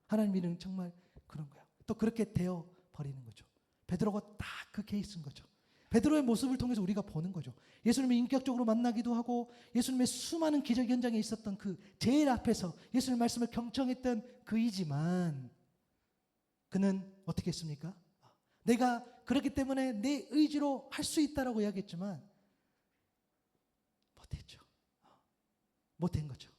하나님 일은 정말 그런 거예요. 또 그렇게 되어 버리는 거죠. 베드로가 딱 그 케이스인 거죠. 베드로의 모습을 통해서 우리가 보는 거죠. 예수님을 인격적으로 만나기도 하고 예수님의 수많은 기적 현장에 있었던 그 제일 앞에서 예수님의 말씀을 경청했던 그이지만 그는 어떻게 했습니까? 내가 그렇기 때문에 내 의지로 할 수 있다라고 이야기했지만 못했죠. 못한 거죠.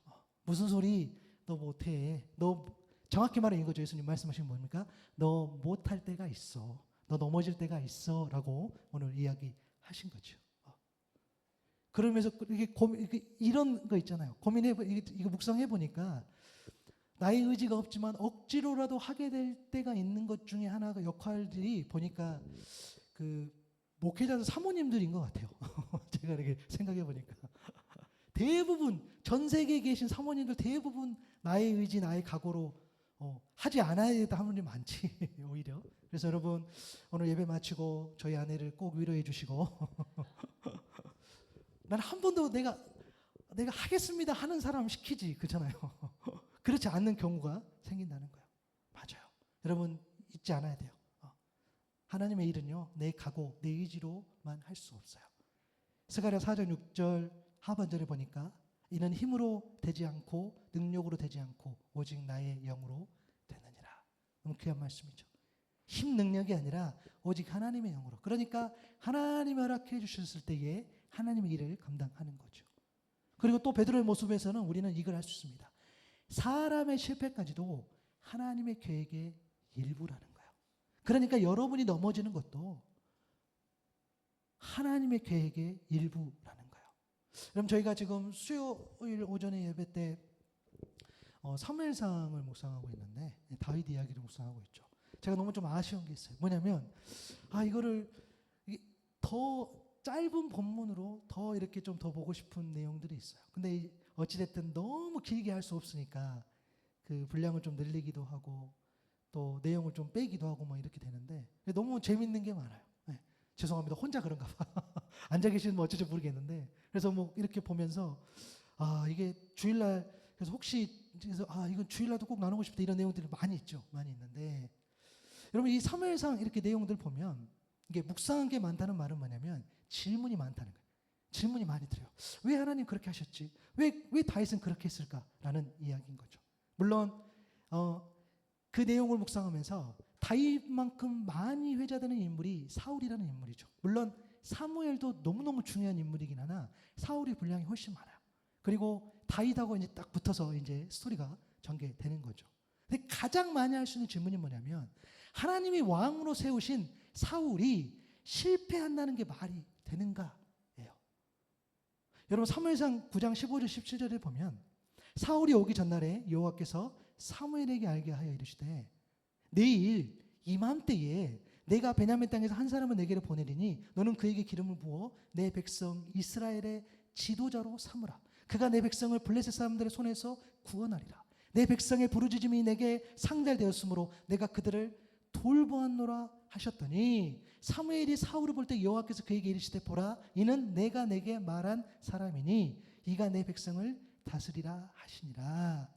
무슨 소리? 너 못해. 너 정확히 말하면 이거죠. 예수님 말씀하신 뭡니까? 너 못할 때가 있어. 너 넘어질 때가 있어. 라고 오늘 이야기하신 거죠. 그러면서 이게 이런 거 있잖아요. 이거 묵상해 보니까 나의 의지가 없지만 억지로라도 하게 될 때가 있는 것 중에 하나가 역할들이 보니까 그 목회자 사모님들인 것 같아요. 제가 이렇게 생각해 보니까 대부분 전 세계에 계신 사모님들 대부분 나의 의지, 나의 각오로 하지 않아야 되는 사모님 많지 오히려. 그래서 여러분 오늘 예배 마치고 저희 아내를 꼭 위로해 주시고 난 한 번도 내가 하겠습니다 하는 사람 시키지 그렇잖아요. 그렇지 않는 경우가 생긴다는 거예요. 맞아요. 여러분 잊지 않아야 돼요. 하나님의 일은요 내 각오, 내 의지로만 할 수 없어요. 스가랴 4장 6절 하반절에 보니까 이는 힘으로 되지 않고 능력으로 되지 않고 오직 나의 영으로 되느니라. 너무 귀한 말씀이죠. 힘 능력이 아니라 오직 하나님의 영으로. 그러니까 하나님이 허락해 주셨을 때에 하나님의 일을 감당하는 거죠. 그리고 또 베드로의 모습에서는 우리는 이걸 할 수 있습니다. 사람의 실패까지도 하나님의 계획의 일부라는 거예요. 그러니까 여러분이 넘어지는 것도 하나님의 계획의 일부라는 거예요. 그럼 저희가 지금 수요일 오전에 예배 때 사무엘상을 묵상하고 있는데 다윗 이야기를 묵상하고 있죠. 제가 너무 좀 아쉬운 게 있어요. 뭐냐면 이거를 더 짧은 본문으로 더 이렇게 좀 더 보고 싶은 내용들이 있어요. 근데 어찌됐든 너무 길게 할 수 없으니까 그 분량을 좀 늘리기도 하고 또 내용을 좀 빼기도 하고 뭐 이렇게 되는데 너무 재밌는 게 많아요. 네. 죄송합니다. 혼자 그런가 봐. 앉아 계시면 뭐 어쩔지 모르겠는데 그래서 뭐 이렇게 보면서 이게 주일날 그래서 혹시 그래서 이건 주일날도 꼭 나누고 싶다 이런 내용들이 많이 있죠. 많이 있는데 여러분 이 사무엘상 이렇게 내용들 보면 이게 묵상한 게 많다는 말은 뭐냐면 질문이 많다는 거예요. 질문이 많이 들어요. 왜 하나님 그렇게 하셨지? 왜 다윗은 그렇게 했을까라는 이야기인 거죠. 물론 그 내용을 묵상하면서 다윗만큼 많이 회자되는 인물이 사울이라는 인물이죠. 물론 사무엘도 너무너무 중요한 인물이긴 하나 사울의 분량이 훨씬 많아요. 그리고 다윗하고 이제 딱 붙어서 이제 스토리가 전개되는 거죠. 근데 가장 많이 할 수 있는 질문이 뭐냐면 하나님이 왕으로 세우신 사울이 실패한다는 게 말이 되는가예요. 여러분 사무엘상 9장 15절 17절에 보면 사울이 오기 전날에 여호와께서 사무엘에게 알게 하여 이르시되 내일 이맘때에 내가 베냐민 땅에서 한 사람을 내게로 보내리니 너는 그에게 기름을 부어 내 백성 이스라엘의 지도자로 삼으라. 그가 내 백성을 블레셋 사람들의 손에서 구원하리라. 내 백성의 부르짖음이 내게 상달되었으므로 내가 그들을 돌보았노라 하셨더니 사무엘이 사울을 볼 때 여호와께서 그에게 이르시되 보라 이는 내가 내게 말한 사람이니 이가 내 백성을 다스리라 하시니라.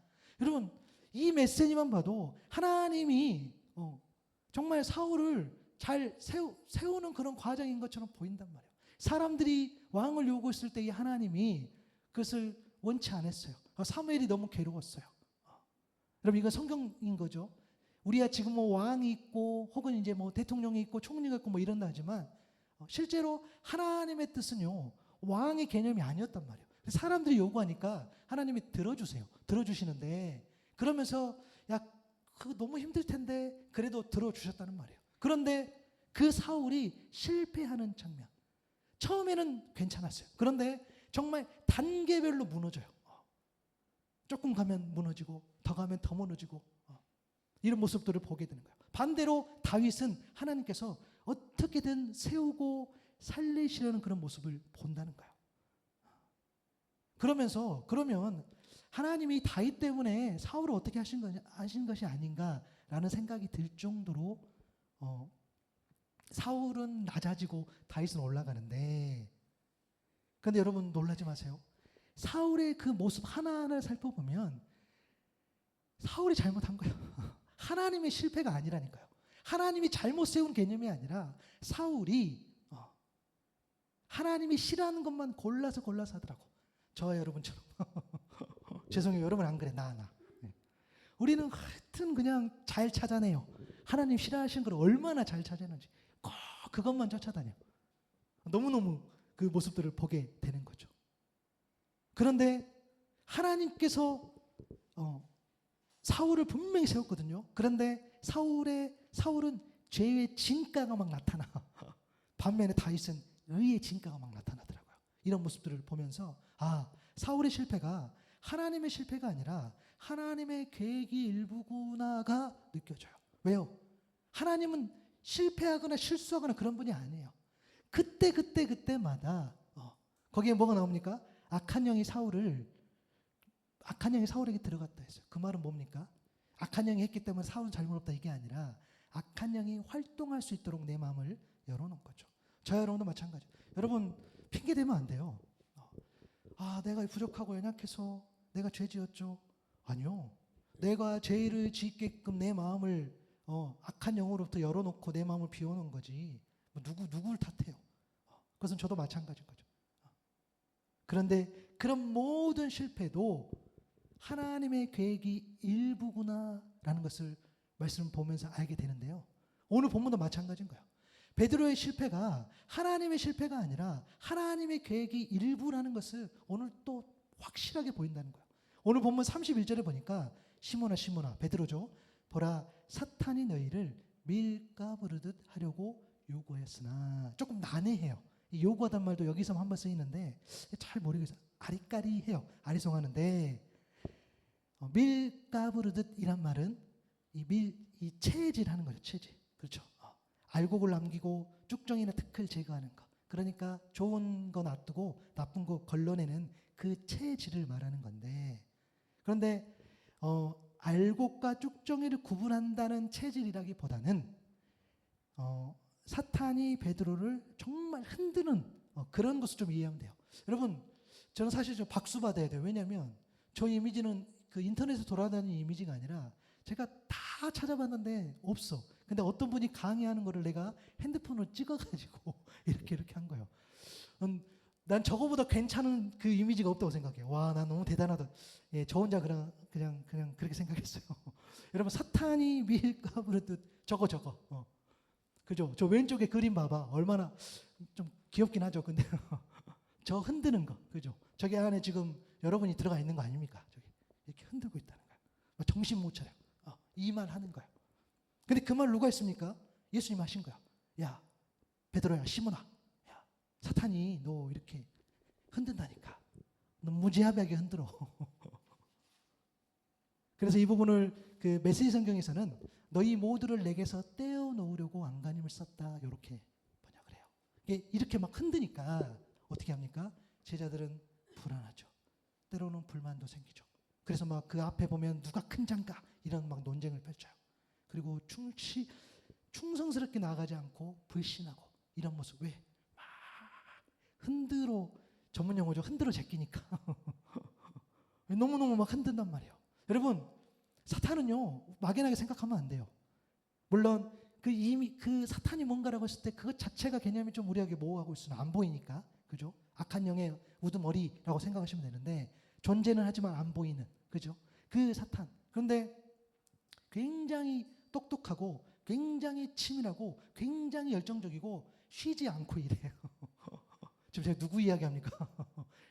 여러분 이 메시지만 봐도 하나님이 정말 사울을 잘 세우는 그런 과정인 것처럼 보인단 말이에요. 사람들이 왕을 요구했을 때 이 하나님이 그것을 원치 않았어요. 사무엘이 너무 괴로웠어요. 여러분 이건 성경인 거죠. 우리가 지금 뭐 왕이 있고 혹은 이제 뭐 대통령이 있고 총리가 있고 뭐 이런다 하지만 실제로 하나님의 뜻은요 왕의 개념이 아니었단 말이에요. 사람들이 요구하니까 하나님이 들어주세요. 들어주시는데 그러면서 그거 너무 힘들 텐데 그래도 들어주셨다는 말이에요. 그런데 그 사울이 실패하는 장면 처음에는 괜찮았어요. 그런데 정말 단계별로 무너져요. 조금 가면 무너지고 더 가면 더 무너지고 이런 모습들을 보게 되는 거예요. 반대로 다윗은 하나님께서 어떻게든 세우고 살리시려는 그런 모습을 본다는 거예요. 그러면 하나님이 다윗 때문에 사울을 어떻게 하신 것이 아닌가라는 생각이 들 정도로 사울은 낮아지고 다윗은 올라가는데, 그런데 여러분 놀라지 마세요. 사울의 그 모습 하나하나를 살펴보면 사울이 잘못한 거예요. 하나님의 실패가 아니라니까요. 하나님이 잘못 세운 개념이 아니라 사울이 하나님이 싫어하는 것만 골라서 하더라고. 저와 여러분처럼. 죄송해요. 여러분 안 그래. 나. 우리는 하여튼 그냥 잘 찾아내요. 하나님 싫어하시는 걸 얼마나 잘 찾아내는지 꼭 그것만 쫓아다녀. 너무너무 그 모습들을 보게 되는 거죠. 그런데 하나님께서 사울을 분명히 세웠거든요. 그런데 사울은 죄의 진가가 막 나타나. 반면에 다윗은 의의 진가가 막 나타나더라고요. 이런 모습들을 보면서 사울의 실패가 하나님의 실패가 아니라 하나님의 계획이 일부구나가 느껴져요. 왜요? 하나님은 실패하거나 실수하거나 그런 분이 아니에요. 그때마다 거기에 뭐가 나옵니까? 악한 영이 사울에게 들어갔다 했어요. 그 말은 뭡니까? 악한 영이 했기 때문에 사울은 잘못 없다 이게 아니라 악한 영이 활동할 수 있도록 내 마음을 열어놓은 거죠. 저와 여러분도 마찬가지. 여러분 핑계 대면 안 돼요. 내가 부족하고 연약해서 내가 죄 지었죠. 아니요. 내가 죄를 짓게끔 내 마음을 악한 영으로부터 열어놓고 내 마음을 비워놓은 거지. 누구를 탓해요. 그것은 저도 마찬가지인 거죠. 그런데 그런 모든 실패도 하나님의 계획이 일부구나라는 것을 말씀을 보면서 알게 되는데요. 오늘 본문도 마찬가지인 거예요. 베드로의 실패가 하나님의 실패가 아니라 하나님의 계획이 일부라는 것을 오늘 또 확실하게 보인다는 거예요. 오늘 본문 31절에 보니까 시몬아 베드로죠. 보라 사탄이 너희를 밀가부르듯 하려고 요구했으나, 조금 난해해요. 이 요구하단 말도 여기서 한번 쓰이는데 잘 모르겠어요. 아리까리해요. 아리송하는데 밀가부르듯이란 말은 이 체질하는 거죠. 체질. 그렇죠. 알곡을 남기고 쭉정이나 특을 제거하는 것. 그러니까 좋은 거 놔두고 나쁜 거 걸러내는 그 체질을 말하는 건데, 그런데 알곡과 쭉정이를 구분한다는 체질이라기보다는 사탄이 베드로를 정말 흔드는 그런 것을 좀 이해하면 돼요. 여러분 저는 사실 좀 박수 받아야 돼요. 왜냐하면 저 이미지는 그 인터넷에 돌아다니는 이미지가 아니라 제가 다 찾아봤는데 없어. 근데 어떤 분이 강의하는 거를 내가 핸드폰으로 찍어가지고 이렇게 한 거예요. 난 저거보다 괜찮은 그 이미지가 없다고 생각해요. 와, 난 너무 대단하다. 예, 저 혼자 그냥 그렇게 생각했어요. 여러분 사탄이 밀가부르듯 저거. 그죠? 저 왼쪽에 그림 봐봐. 얼마나 좀 귀엽긴 하죠. 근데 저 흔드는 거, 그죠? 저기 안에 지금 여러분이 들어가 있는 거 아닙니까? 저기 이렇게 흔들고 있다는 거예요. 정신 못 차려. 이 말 하는 거예요. 근데 그 말 누가 했습니까? 예수님 하신 거야. 야, 베드로야, 시몬아, 야, 사탄이 너 이렇게 흔든다니까. 너 무지하게 흔들어. 그래서 이 부분을 그 메시지 성경에서는 너희 모두를 내게서 떼어 놓으려고 안간힘을 썼다. 이렇게 번역을 해요. 이렇게 막 흔드니까 어떻게 합니까? 제자들은 불안하죠. 때로는 불만도 생기죠. 그래서 막 그 앞에 보면 누가 큰 장가 이런 막 논쟁을 펼쳐요. 그리고 충성스럽게 나가지 않고 불신하고 이런 모습. 왜? 막 흔들어, 전문 용어죠. 흔들어 제끼니까. 너무너무 막 흔든단 말이에요. 여러분 사탄은요 막연하게 생각하면 안 돼요. 물론 이미 그 사탄이 뭔가라고 했을 때 그것 자체가 개념이 좀 우리에게 모호하고 있으면 안 보이니까, 그죠? 악한 영의 우두머리라고 생각하시면 되는데 존재는 하지만 안 보이는, 그죠? 그 사탄. 그런데 굉장히 똑똑하고 굉장히 치밀하고 굉장히 열정적이고 쉬지 않고 이래요. 지금 제가 누구 이야기합니까?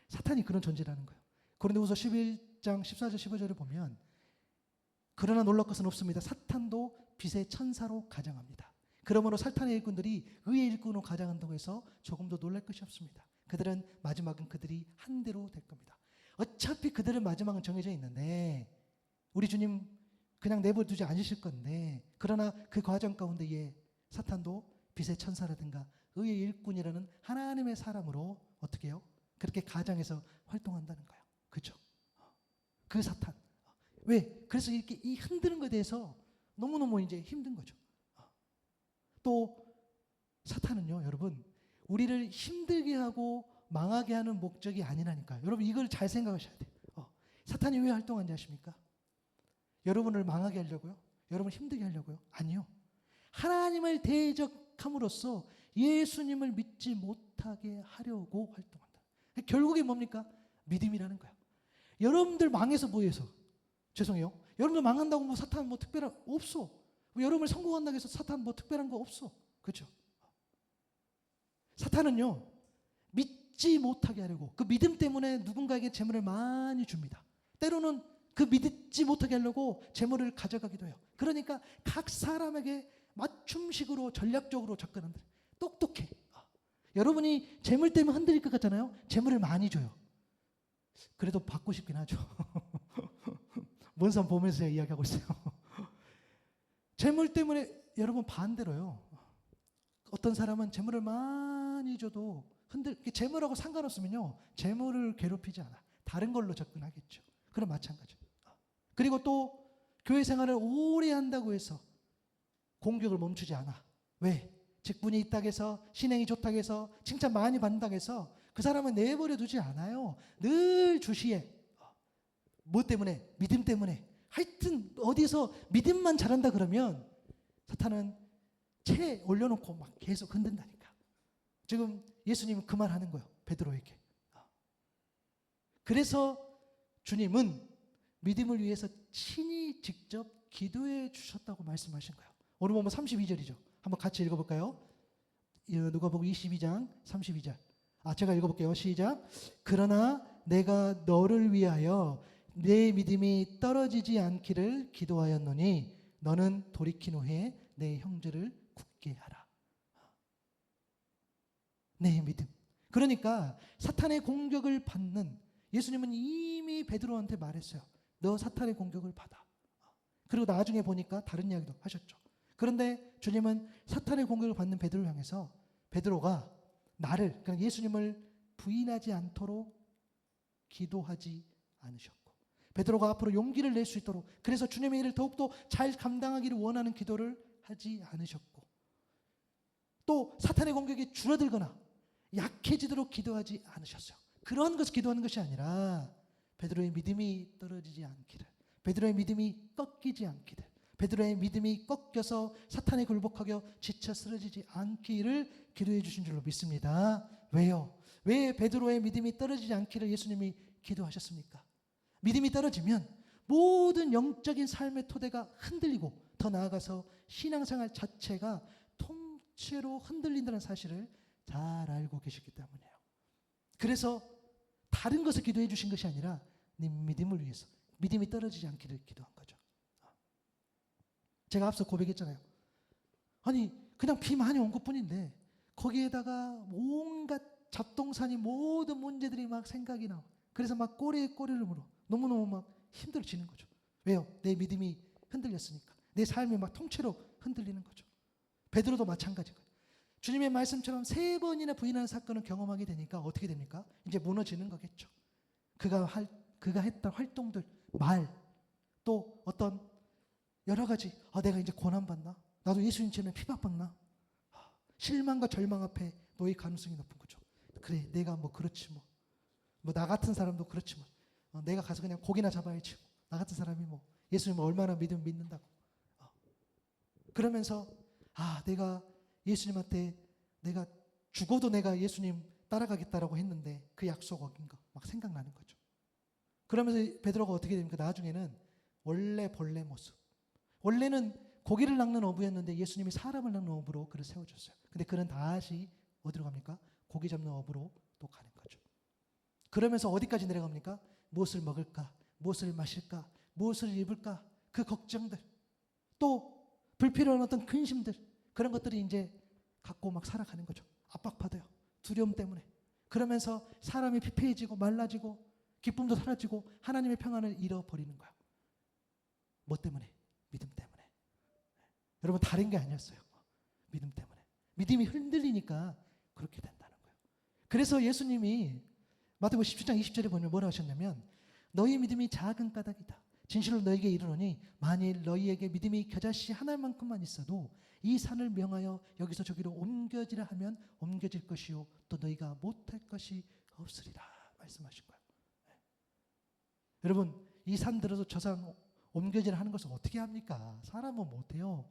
사탄이 그런 존재라는 거예요. 고린도후서 11장 14절 15절을 보면 그러나 놀랄 것은 없습니다. 사탄도 빛의 천사로 가장합니다. 그러므로 사탄의 일꾼들이 의의 일꾼으로 가장한다고 해서 조금도 놀랄 것이 없습니다. 그들은 마지막은 그들이 한 대로 될 겁니다. 어차피 그들의 마지막은 정해져 있는데 우리 주님 그냥 내버려두지 않으실 건데, 그러나 그 과정 가운데에 사탄도 빛의 천사라든가 의의 일꾼이라는 하나님의 사람으로 어떻게 해요? 그렇게 가장해서 활동한다는 거예요. 그렇죠? 그 사탄. 왜? 그래서 이렇게 이 흔드는 것에 대해서 너무너무 이제 힘든 거죠. 또 사탄은요, 여러분, 우리를 힘들게 하고 망하게 하는 목적이 아니라니까요. 여러분 이걸 잘 생각하셔야 돼요. 사탄이 왜 활동하는지 아십니까? 여러분을 망하게 하려고요? 여러분을 힘들게 하려고요? 아니요. 하나님을 대적함으로써 예수님을 믿지 못하게 하려고 활동한다. 결국에 뭡니까? 믿음이라는 거예요. 여러분들 망해서 뭐해서? 죄송해요. 여러분들 망한다고 뭐 사탄 뭐 특별한 없어. 여러분을 성공한다고 해서 사탄 뭐 특별한 거 없어. 그렇죠? 사탄은요, 믿지 못하게 하려고 그 믿음 때문에 누군가에게 재물을 많이 줍니다. 때로는 그 믿지 못하게 하려고 재물을 가져가기도 해요. 그러니까 각 사람에게 맞춤식으로 전략적으로 접근한다. 똑똑해. 여러분이 재물 때문에 흔들릴 것 같잖아요. 재물을 많이 줘요. 그래도 받고 싶긴 하죠. 먼산 보면서 이야기하고 있어요. 재물 때문에 여러분 반대로요. 어떤 사람은 재물을 많이 줘도 재물하고 상관없으면요, 재물을 괴롭히지 않아. 다른 걸로 접근하겠죠. 그럼 마찬가지. 그리고 또 교회 생활을 오래 한다고 해서 공격을 멈추지 않아. 왜? 직분이 있다고 해서, 신행이 좋다고 해서, 칭찬 많이 받는다고 해서 그 사람은 내버려 두지 않아요. 늘 주시에. 뭐 때문에? 믿음 때문에. 하여튼 어디서 믿음만 잘한다 그러면 사탄은 채 올려놓고 막 계속 흔든다니까. 지금 예수님은 그 말 하는 거예요. 베드로에게. 그래서 주님은 믿음을 위해서 친히 직접 기도해 주셨다고 말씀하신 거예요. 오늘 보면 32절이죠. 한번 같이 읽어볼까요? 누가복음 22장 32절. 제가 읽어볼게요. 시작. 그러나 내가 너를 위하여 내 믿음이 떨어지지 않기를 기도하였노니 너는 돌이킨 후에 내 형제를 굳게 하라. 내 믿음. 그러니까 사탄의 공격을 받는, 예수님은 이미 베드로한테 말했어요. 너 사탄의 공격을 받아. 그리고 나중에 보니까 다른 이야기도 하셨죠. 그런데 주님은 사탄의 공격을 받는 베드로를 향해서 베드로가 나를, 그러니까 예수님을 부인하지 않도록 기도하지 않으셨고, 베드로가 앞으로 용기를 낼 수 있도록, 그래서 주님의 일을 더욱더 잘 감당하기를 원하는 기도를 하지 않으셨고, 또 사탄의 공격이 줄어들거나 약해지도록 기도하지 않으셨어요. 그런 것을 기도하는 것이 아니라 베드로의 믿음이 떨어지지 않기를, 베드로의 믿음이 꺾이지 않기를, 베드로의 믿음이 꺾여서 사탄에 굴복하여 지쳐 쓰러지지 않기를 기도해 주신 줄로 믿습니다. 왜요? 왜 베드로의 믿음이 떨어지지 않기를 예수님이 기도하셨습니까? 믿음이 떨어지면 모든 영적인 삶의 토대가 흔들리고, 더 나아가서 신앙생활 자체가 통째로 흔들린다는 사실을 잘 알고 계시기 때문이에요. 그래서 다른 것을 기도해 주신 것이 아니라 네 믿음을 위해서, 믿음이 떨어지지 않기를 기도한 거죠. 제가 앞서 고백했잖아요. 아니 그냥 비 많이 온 것뿐인데 거기에다가 온갖 잡동사니 모든 문제들이 막 생각이 나고, 그래서 막 꼬리에 꼬리를 물어 너무너무 막 힘들어지는 거죠. 왜요? 내 믿음이 흔들렸으니까. 내 삶이 막 통째로 흔들리는 거죠. 베드로도 마찬가지고요. 주님의 말씀처럼 3번이나 부인하는 사건을 경험하게 되니까 어떻게 됩니까? 이제 무너지는 거겠죠. 그가 했던 활동들, 말, 또 어떤 여러 가지, 내가 이제 고난받나? 나도 예수님처럼 핍박받나? 실망과 절망 앞에 놓일 가능성이 높은 거죠. 그래, 내가 뭐 그렇지 뭐 나 같은 사람도 그렇지 뭐 내가 가서 그냥 고기나 잡아야지 뭐. 나 같은 사람이 뭐 예수님을 얼마나 믿는다고. 그러면서 내가 예수님한테 내가 죽어도 내가 예수님 따라가겠다라고 했는데 그 약속 어긴 거 막 생각나는 거죠. 그러면서 베드로가 어떻게 됩니까? 나중에는 원래 본래 모습. 원래는 고기를 낚는 어부였는데 예수님이 사람을 낚는 어부로 그를 세워줬어요. 근데 그는 다시 어디로 갑니까? 고기 잡는 어부로 또 가는 거죠. 그러면서 어디까지 내려갑니까? 무엇을 먹을까? 무엇을 마실까? 무엇을 입을까? 그 걱정들, 또 불필요한 어떤 근심들, 그런 것들이 이제 갖고 막 살아가는 거죠. 압박받아요. 두려움 때문에. 그러면서 사람이 피폐해지고 말라지고 기쁨도 사라지고 하나님의 평안을 잃어버리는 거예요. 뭐 때문에? 믿음 때문에. 여러분 다른 게 아니었어요. 믿음 때문에. 믿음이 흔들리니까 그렇게 된다는 거예요. 그래서 예수님이 마태복음 17장 20절에 보면 뭐라 하셨냐면 너희 믿음이 작은 까닭이다. 진실로 너희에게 이르노니 만일 너희에게 믿음이 겨자씨 하나만큼만 있어도 이 산을 명하여 여기서 저기로 옮겨지라 하면 옮겨질 것이요 또 너희가 못할 것이 없으리라 말씀하신 거예요. 네. 여러분 이 산 들어서 저 산 옮겨지라 하는 것을 어떻게 합니까? 사람은 못해요.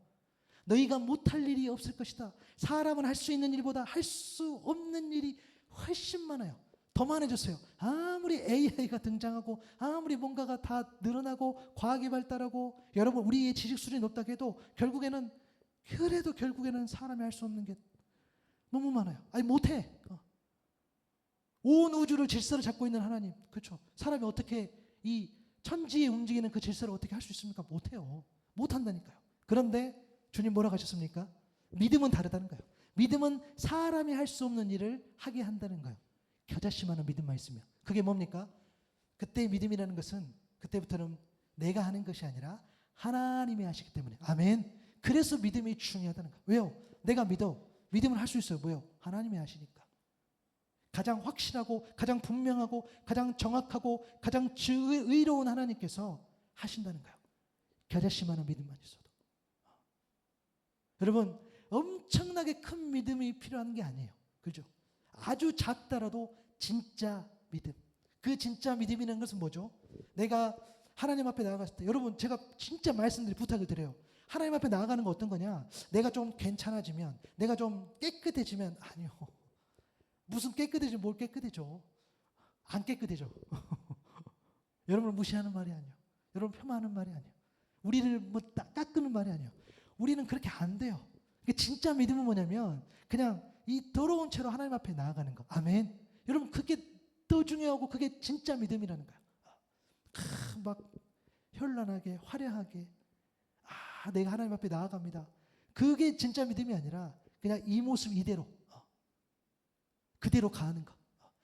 너희가 못할 일이 없을 것이다. 사람은 할 수 있는 일보다 할 수 없는 일이 훨씬 많아요. 더 많아졌어요. 아무리 AI가 등장하고 아무리 뭔가가 다 늘어나고 과학이 발달하고 여러분 우리의 지식 수준이 높다고 해도 결국에는 사람이 할 수 없는 게 너무 많아요. 아니 못해. 온 우주를 질서를 잡고 있는 하나님. 그렇죠. 사람이 어떻게 이 천지에 움직이는 그 질서를 어떻게 할 수 있습니까? 못해요. 못한다니까요. 그런데 주님 뭐라고 하셨습니까? 믿음은 다르다는 거예요. 믿음은 사람이 할 수 없는 일을 하게 한다는 거예요. 겨자씨만한 믿음만 있으면. 그게 뭡니까? 그때 믿음이라는 것은 그때부터는 내가 하는 것이 아니라 하나님이 하시기 때문에. 아멘. 그래서 믿음이 중요하다는 거예요. 왜요? 내가 믿어. 믿음을 할 수 있어요. 뭐요? 하나님이 하시니까. 가장 확실하고 가장 분명하고 가장 정확하고 가장 의로운 하나님께서 하신다는 거예요. 겨자씨만한 믿음만 있어도. 여러분 엄청나게 큰 믿음이 필요한 게 아니에요. 그죠? 아주 작다라도 진짜 믿음. 그 진짜 믿음이라는 것은 뭐죠? 내가 하나님 앞에 나아갔을 때 여러분 제가 진짜 말씀드리 부탁을 드려요. 하나님 앞에 나아가는 거 어떤 거냐? 내가 좀 괜찮아지면 내가 좀 깨끗해지면 아니요. 무슨 깨끗해지면 뭘 깨끗해져? 안 깨끗해져. 여러분을 무시하는 말이 아니에요. 여러분 폄하하는 말이 아니에요. 우리를 뭐 깎는 말이 아니에요. 우리는 그렇게 안 돼요. 진짜 믿음은 뭐냐면 그냥 이 더러운 채로 하나님 앞에 나아가는 거. 아멘. 여러분 그게 더 중요하고 그게 진짜 믿음이라는 거야. 막 현란하게 화려하게 내가 하나님 앞에 나아갑니다. 그게 진짜 믿음이 아니라 그냥 이 모습 이대로 그대로 가는 거.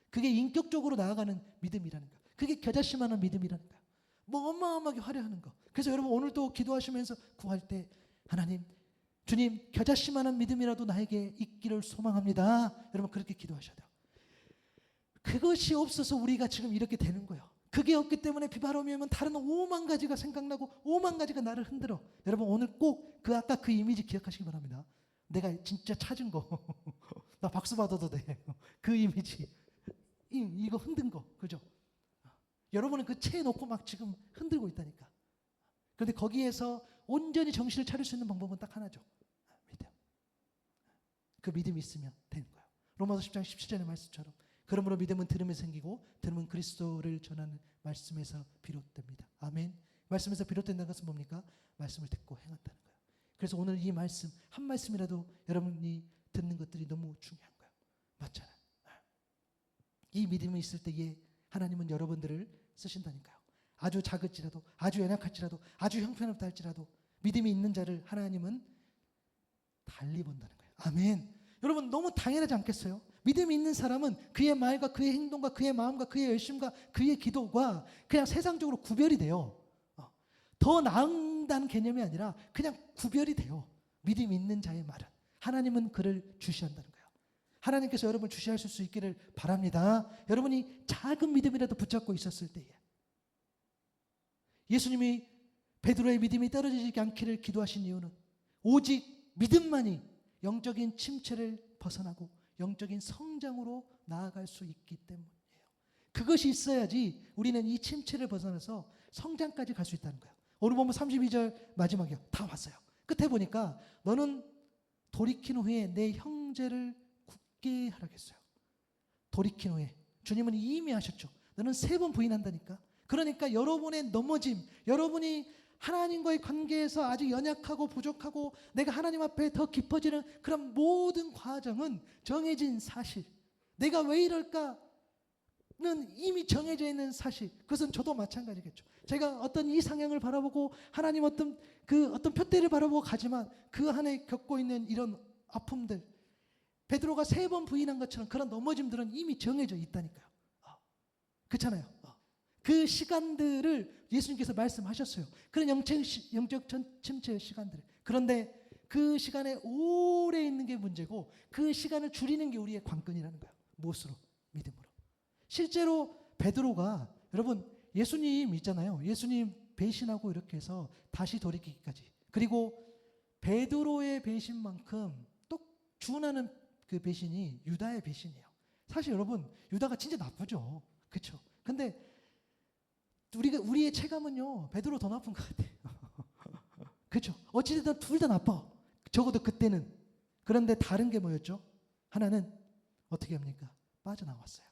그게 인격적으로 나아가는 믿음이라는 거야. 그게 겨자씨만한 믿음이라는 거야. 뭐 어마어마하게 화려하는 거. 그래서 여러분 오늘도 기도하시면서 구할 때 하나님 주님 겨자씨만한 믿음이라도 나에게 있기를 소망합니다. 여러분 그렇게 기도하셔야 돼요. 그것이 없어서 우리가 지금 이렇게 되는 거예요. 그게 없기 때문에 비바람이 오면 다른 5만 가지가 생각나고 5만 가지가 나를 흔들어. 여러분 오늘 꼭 아까 그 이미지 기억하시기 바랍니다. 내가 진짜 찾은 거. 나 박수 받아도 돼. 그 이미지. 이거 흔든 거. 그죠? 여러분은 그 채 놓고 막 지금 흔들고 있다니까. 그런데 거기에서 온전히 정신을 차릴 수 있는 방법은 딱 하나죠. 믿음. 그 믿음이 있으면 되는 거예요. 로마서 10장 17절의 말씀처럼. 그러므로 믿음은 들음에서 생기고 들음은 그리스도를 전하는 말씀에서 비롯됩니다. 아멘. 말씀에서 비롯된다는 것은 뭡니까? 말씀을 듣고 행한다는 거예요. 그래서 오늘 이 말씀 한 말씀이라도 여러분이 듣는 것들이 너무 중요한 거예요. 맞잖아요. 이 믿음이 있을 때에 하나님은 여러분들을 쓰신다니까요. 아주 작을지라도 아주 연약할지라도 아주 형편없다 할지라도 믿음이 있는 자를 하나님은 달리 본다는 거예요. 아멘. 여러분 너무 당연하지 않겠어요? 믿음이 있는 사람은 그의 말과 그의 행동과 그의 마음과 그의 열심과 그의 기도가 그냥 세상적으로 구별이 돼요. 더 나은다는 개념이 아니라 그냥 구별이 돼요. 믿음이 있는 자의 말은. 하나님은 그를 주시한다는 거예요. 하나님께서 여러분 주시하실 수 있기를 바랍니다. 여러분이 작은 믿음이라도 붙잡고 있었을 때에 예수님이 베드로의 믿음이 떨어지지 않기를 기도하신 이유는 오직 믿음만이 영적인 침체를 벗어나고 영적인 성장으로 나아갈 수 있기 때문이에요. 그것이 있어야지 우리는 이 침체를 벗어나서 성장까지 갈 수 있다는 거예요. 오늘 보면 32절 마지막이요. 다 왔어요. 끝에 보니까 너는 돌이킨 후에 내 형제를 굳게 하라겠어요. 돌이킨 후에. 주님은 이미 하셨죠. 너는 3번 부인한다니까. 그러니까 여러분의 넘어짐, 여러분이 하나님과의 관계에서 아직 연약하고 부족하고 내가 하나님 앞에 더 깊어지는 그런 모든 과정은 정해진 사실. 내가 왜 이럴까는 이미 정해져 있는 사실. 그것은 저도 마찬가지겠죠. 제가 어떤 이상형을 바라보고 하나님 어떤 표대를 바라보고 가지만 그 안에 겪고 있는 이런 아픔들, 베드로가 3번 부인한 것처럼 그런 넘어짐들은 이미 정해져 있다니까요. 그렇잖아요. 그 시간들을 예수님께서 말씀하셨어요. 그런 영적 침체의 시간들. 그런데 그 시간에 오래 있는 게 문제고 그 시간을 줄이는 게 우리의 관건이라는 거예요. 무엇으로? 믿음으로. 실제로 베드로가 여러분 예수님 있잖아요. 예수님 배신하고 이렇게 해서 다시 돌이키기까지. 그리고 베드로의 배신만큼 또 준하는 그 배신이 유다의 배신이에요. 사실 여러분 유다가 진짜 나쁘죠. 그렇죠? 근데 우리의 체감은요 베드로 더 나쁜 것 같아요. 그렇죠? 어찌됐든 둘 다 나빠. 적어도 그때는. 그런데 다른 게 뭐였죠? 하나는 어떻게 합니까? 빠져나왔어요.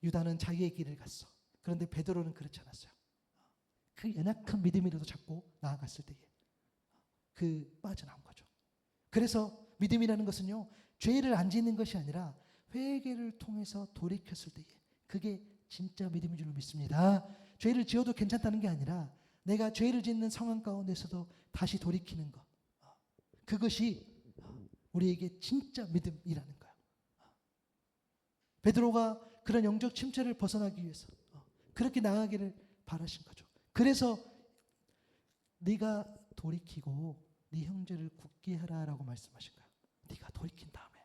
유다는 자기의 길을 갔어. 그런데 베드로는 그렇지 않았어요. 그 연약한 믿음이라도 잡고 나아갔을 때에 그 빠져나온 거죠. 그래서 믿음이라는 것은요 죄를 안 짓는 것이 아니라 회개를 통해서 돌이켰을 때에 그게 진짜 믿음인 줄 믿습니다. 죄를 지어도 괜찮다는 게 아니라 내가 죄를 짓는 상황 가운데서도 다시 돌이키는 것. 그것이 우리에게 진짜 믿음이라는 거예요. 베드로가 그런 영적 침체를 벗어나기 위해서 그렇게 나아가기를 바라신 거죠. 그래서 네가 돌이키고 네 형제를 굳게 하라라고 말씀하신 거예요. 네가 돌이킨 다음에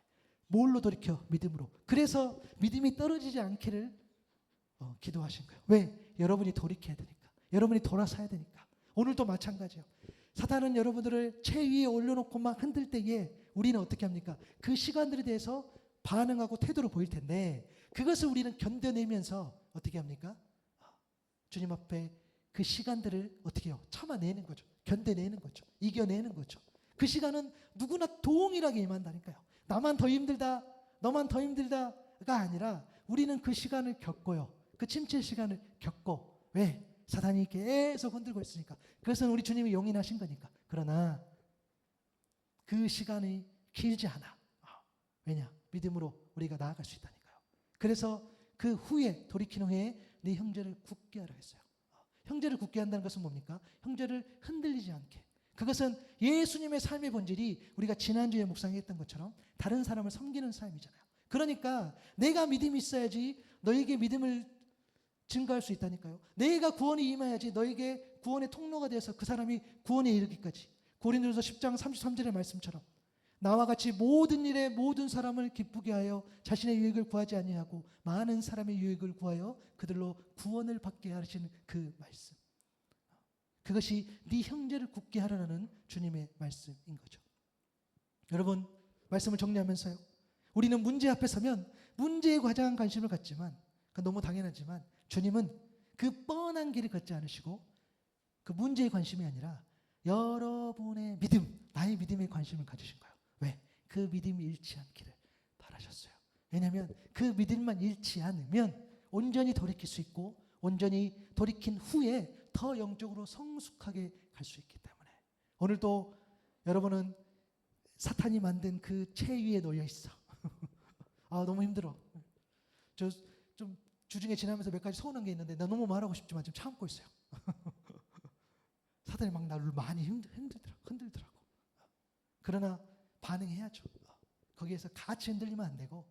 뭘로 돌이켜? 믿음으로. 그래서 믿음이 떨어지지 않기를 기도하신 거예요. 왜? 여러분이 돌이켜야 되니까. 여러분이 돌아서야 되니까. 오늘도 마찬가지예요. 사탄은 여러분들을 채 위에 올려놓고 막 흔들 때에 우리는 어떻게 합니까? 그 시간들에 대해서 반응하고 태도를 보일 텐데 그것을 우리는 견뎌내면서 어떻게 합니까? 주님 앞에 그 시간들을 어떻게 해요? 참아내는 거죠. 견뎌내는 거죠. 이겨내는 거죠. 그 시간은 누구나 동일하게 임한다니까요. 나만 더 힘들다, 너만 더 힘들다가 아니라 우리는 그 시간을 겪어요. 그 침체 시간을 겪고. 왜? 사단이 계속 흔들고 있으니까. 그것은 우리 주님이 용인하신 거니까. 그러나 그 시간이 길지 않아. 왜냐? 믿음으로 우리가 나아갈 수 있다니까요. 그래서 그 후에 돌이킨 후에 네 형제를 굳게 하라 했어요. 형제를 굳게 한다는 것은 뭡니까? 형제를 흔들리지 않게. 그것은 예수님의 삶의 본질이 우리가 지난주에 묵상했던 것처럼 다른 사람을 섬기는 삶이잖아요. 그러니까 내가 믿음이 있어야지 너에게 믿음을 증가할 수 있다니까요. 내가 구원이 임해야지 너에게 구원의 통로가 되어서 그 사람이 구원에 이르기까지. 고린도전서 10장 33절의 말씀처럼 나와 같이 모든 일에 모든 사람을 기쁘게 하여 자신의 유익을 구하지 아니하고 많은 사람의 유익을 구하여 그들로 구원을 받게 하시는 그 말씀. 그것이 네 형제를 굳게 하라는 주님의 말씀인 거죠. 여러분 말씀을 정리하면서요. 우리는 문제 앞에 서면 문제에 가장 관심을 갖지만 너무 당연하지만 주님은 그 뻔한 길을 걷지 않으시고 그 문제에 관심이 아니라 여러분의 믿음, 나의 믿음에 관심을 가지신 거예요. 왜? 그 믿음이 잃지 않기를 바라셨어요. 왜냐하면 그 믿음만 잃지 않으면 온전히 돌이킬 수 있고 온전히 돌이킨 후에 더 영적으로 성숙하게 갈 수 있기 때문에 오늘도 여러분은 사탄이 만든 그 채 위에 놓여 있어. 너무 힘들어. 저 좀 주중에 지나면서 몇 가지 서운한 게 있는데 나 너무 말하고 싶지만 좀 참고 있어요. 사탄이 막 나를 많이 흔들더라고. 그러나 반응해야죠. 거기에서 같이 흔들리면 안 되고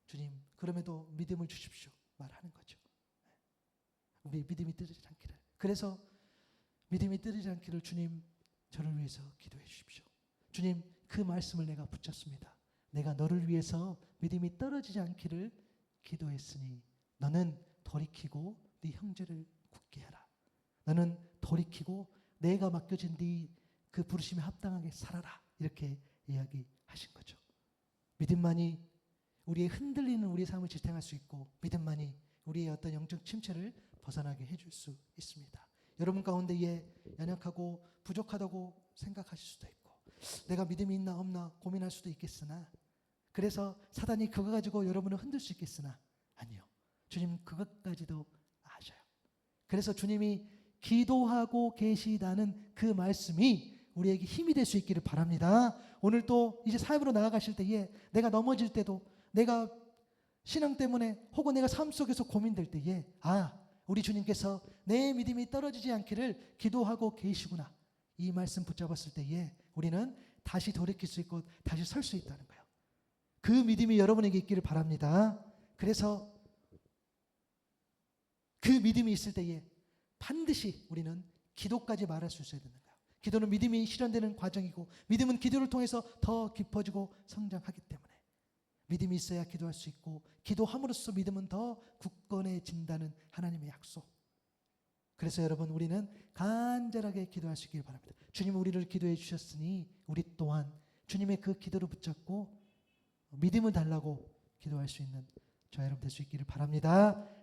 주님 그럼에도 믿음을 주십시오 말하는 거죠. 우리의 믿음이 떨어지지 않기를. 그래서 믿음이 떨어지지 않기를 주님 저를 위해서 기도해 주십시오. 주님 그 말씀을 내가 붙잡습니다. 내가 너를 위해서 믿음이 떨어지지 않기를 기도했으니 너는 돌이키고 네 형제를 굳게 하라. 너는 돌이키고 내가 맡겨진 네 그 부르심에 합당하게 살아라. 이렇게 이야기하신 거죠. 믿음만이 우리의 흔들리는 우리의 삶을 지탱할 수 있고 믿음만이 우리의 어떤 영적 침체를 벗어나게 해줄 수 있습니다. 여러분 가운데에 연약하고 부족하다고 생각하실 수도 있고 내가 믿음이 있나 없나 고민할 수도 있겠으나 그래서 사단이 그거 가지고 여러분을 흔들 수 있겠으나 아니요. 주님 그것까지도 아셔요. 그래서 주님이 기도하고 계시다는 그 말씀이 우리에게 힘이 될 수 있기를 바랍니다. 오늘 또 이제 삶으로 나아가실 때에 내가 넘어질 때도 내가 신앙 때문에 혹은 내가 삶 속에서 고민될 때에 우리 주님께서 내 믿음이 떨어지지 않기를 기도하고 계시구나. 이 말씀 붙잡았을 때에 우리는 다시 돌이킬 수 있고 다시 설 수 있다는 거예요. 그 믿음이 여러분에게 있기를 바랍니다. 그래서 그 믿음이 있을 때에 반드시 우리는 기도까지 말할 수 있어야 되는 거예요. 기도는 믿음이 실현되는 과정이고 믿음은 기도를 통해서 더 깊어지고 성장하기 때문에 믿음이 있어야 기도할 수 있고 기도함으로써 믿음은 더 굳건해진다는 하나님의 약속. 그래서 여러분 우리는 간절하게 기도할 수 있길 바랍니다. 주님은 우리를 기도해 주셨으니 우리 또한 주님의 그 기도를 붙잡고 믿음을 달라고 기도할 수 있는 저와 여러분 될 수 있기를 바랍니다.